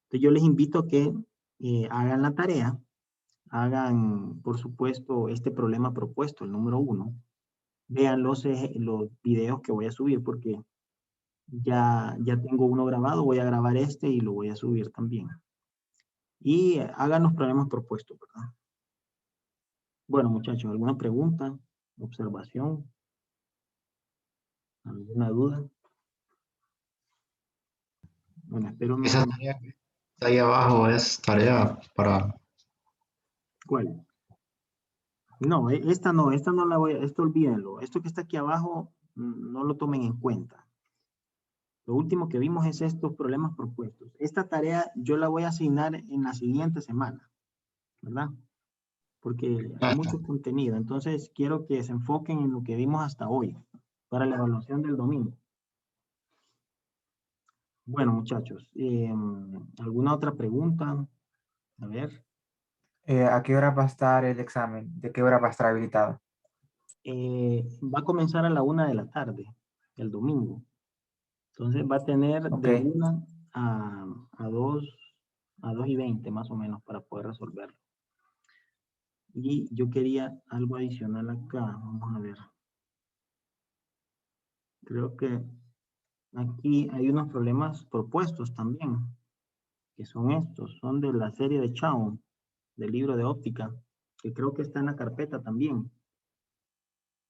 Entonces yo les invito a que hagan la tarea, hagan, por supuesto, este problema propuesto, el número 1. Vean los videos que voy a subir porque ya tengo uno grabado, voy a grabar este y lo voy a subir también. Y hagan los problemas propuestos, ¿verdad? Bueno, muchachos, ¿alguna pregunta, observación, alguna duda? Bueno, espero no... Esa tarea que está ahí abajo es tarea para... ¿Cuál? No, esta no la voy a... Esto olvídenlo. Esto que está aquí abajo, no lo tomen en cuenta. Lo último que vimos es estos problemas propuestos. Esta tarea yo la voy a asignar en la siguiente semana, ¿verdad? Porque hay mucho contenido. Entonces, quiero que se enfoquen en lo que vimos hasta hoy, para la evaluación del domingo. Bueno, muchachos, ¿alguna otra pregunta? A ver. ¿A qué hora va a estar el examen? ¿De qué hora va a estar habilitado? Va a comenzar a la 1 de la tarde, el domingo. Entonces va a tener Ok. de 1 a 2:20 más o menos para poder resolverlo. Y yo quería algo adicional acá. Vamos a ver. Creo que aquí hay unos problemas propuestos también, que son estos. Son de la serie de Chow, del libro de óptica, que creo que está en la carpeta también.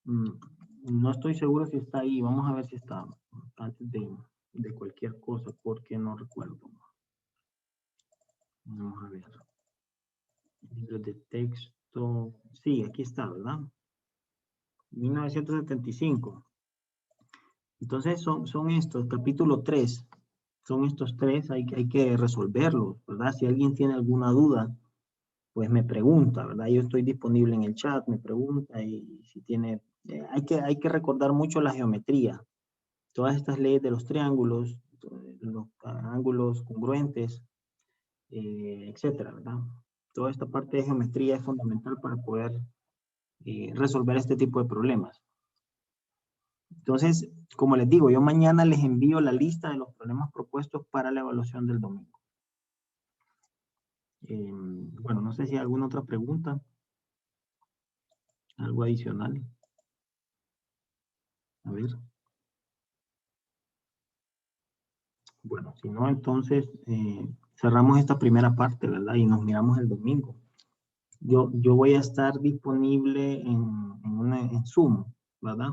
No estoy seguro si está ahí. Vamos a ver si está antes de cualquier cosa, porque no recuerdo. Vamos a ver. Libro de texto. Sí, aquí está, ¿verdad? 1975. Entonces son estos, capítulo 3. Son estos 3, hay que resolverlos, ¿verdad? Si alguien tiene alguna duda, pues me pregunta, ¿verdad? Yo estoy disponible en el chat, me pregunta y si tiene... hay que recordar mucho la geometría. Todas estas leyes de los triángulos, los ángulos congruentes, etcétera, ¿verdad? Toda esta parte de geometría es fundamental para poder resolver este tipo de problemas. Entonces, como les digo, yo mañana les envío la lista de los problemas propuestos para la evaluación del domingo. Bueno, no sé si hay alguna otra pregunta. Algo adicional. A ver. Bueno, si no, entonces cerramos esta primera parte, ¿verdad? Y nos miramos el domingo. Yo voy a estar disponible en Zoom, ¿verdad?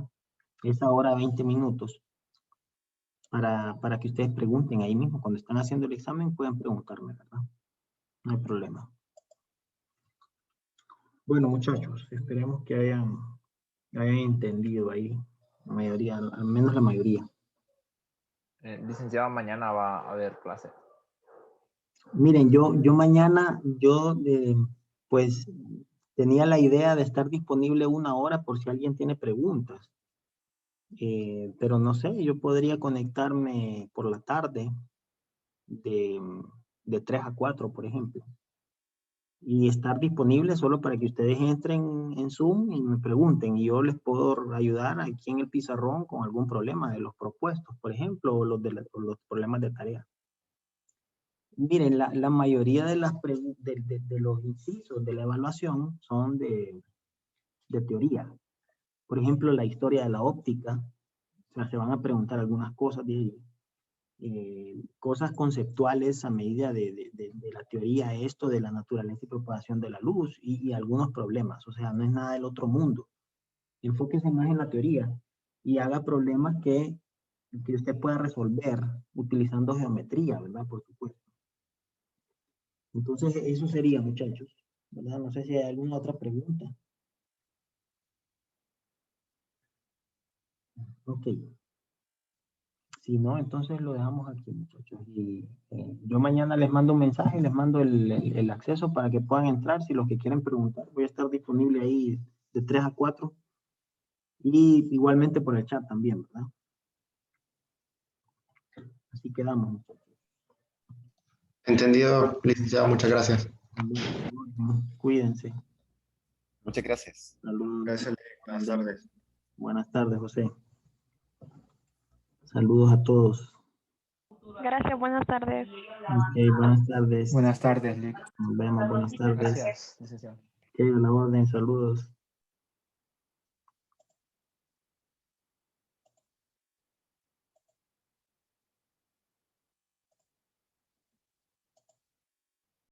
Esa hora 20 minutos para que ustedes pregunten ahí mismo. Cuando están haciendo el examen pueden preguntarme, ¿verdad? No hay problema. Bueno, muchachos, esperemos que hayan entendido ahí, la mayoría, al menos la mayoría. Licenciado, mañana va a haber clase. Miren, yo mañana, pues tenía la idea de estar disponible 1 hora por si alguien tiene preguntas. Pero no sé, yo podría conectarme por la tarde de 3 a 4, por ejemplo. Y estar disponible solo para que ustedes entren en Zoom y me pregunten. Y yo les puedo ayudar aquí en el pizarrón con algún problema de los propuestos, por ejemplo, o los problemas de tarea. Miren, la mayoría de los incisos de la evaluación son de teoría. Por ejemplo, la historia de la óptica. O sea, se van a preguntar algunas cosas de cosas conceptuales a medida de la teoría, esto de la naturaleza y propagación de la luz y algunos problemas. O sea, no es nada del otro mundo. Enfóquese más en la teoría y haga problemas que usted pueda resolver utilizando geometría, ¿verdad? Por supuesto. Entonces, eso sería, muchachos, ¿verdad? No sé si hay alguna otra pregunta. Ok. Si no, entonces lo dejamos aquí, muchachos. Y yo mañana les mando un mensaje, les mando el acceso para que puedan entrar. Si los que quieren preguntar, voy a estar disponible ahí de 3 a 4. Y igualmente por el chat también, ¿verdad? Así quedamos, muchachos. Entendido, licenciado, muchas gracias. Cuídense. Muchas gracias. Saludos. Gracias, buenas tardes. Buenas tardes, José. Saludos a todos. Gracias, buenas tardes. Ok, buenas tardes. Buenas tardes, Lick. Nos vemos, buenas tardes. Gracias, licenciado. Ok, a la orden, saludos.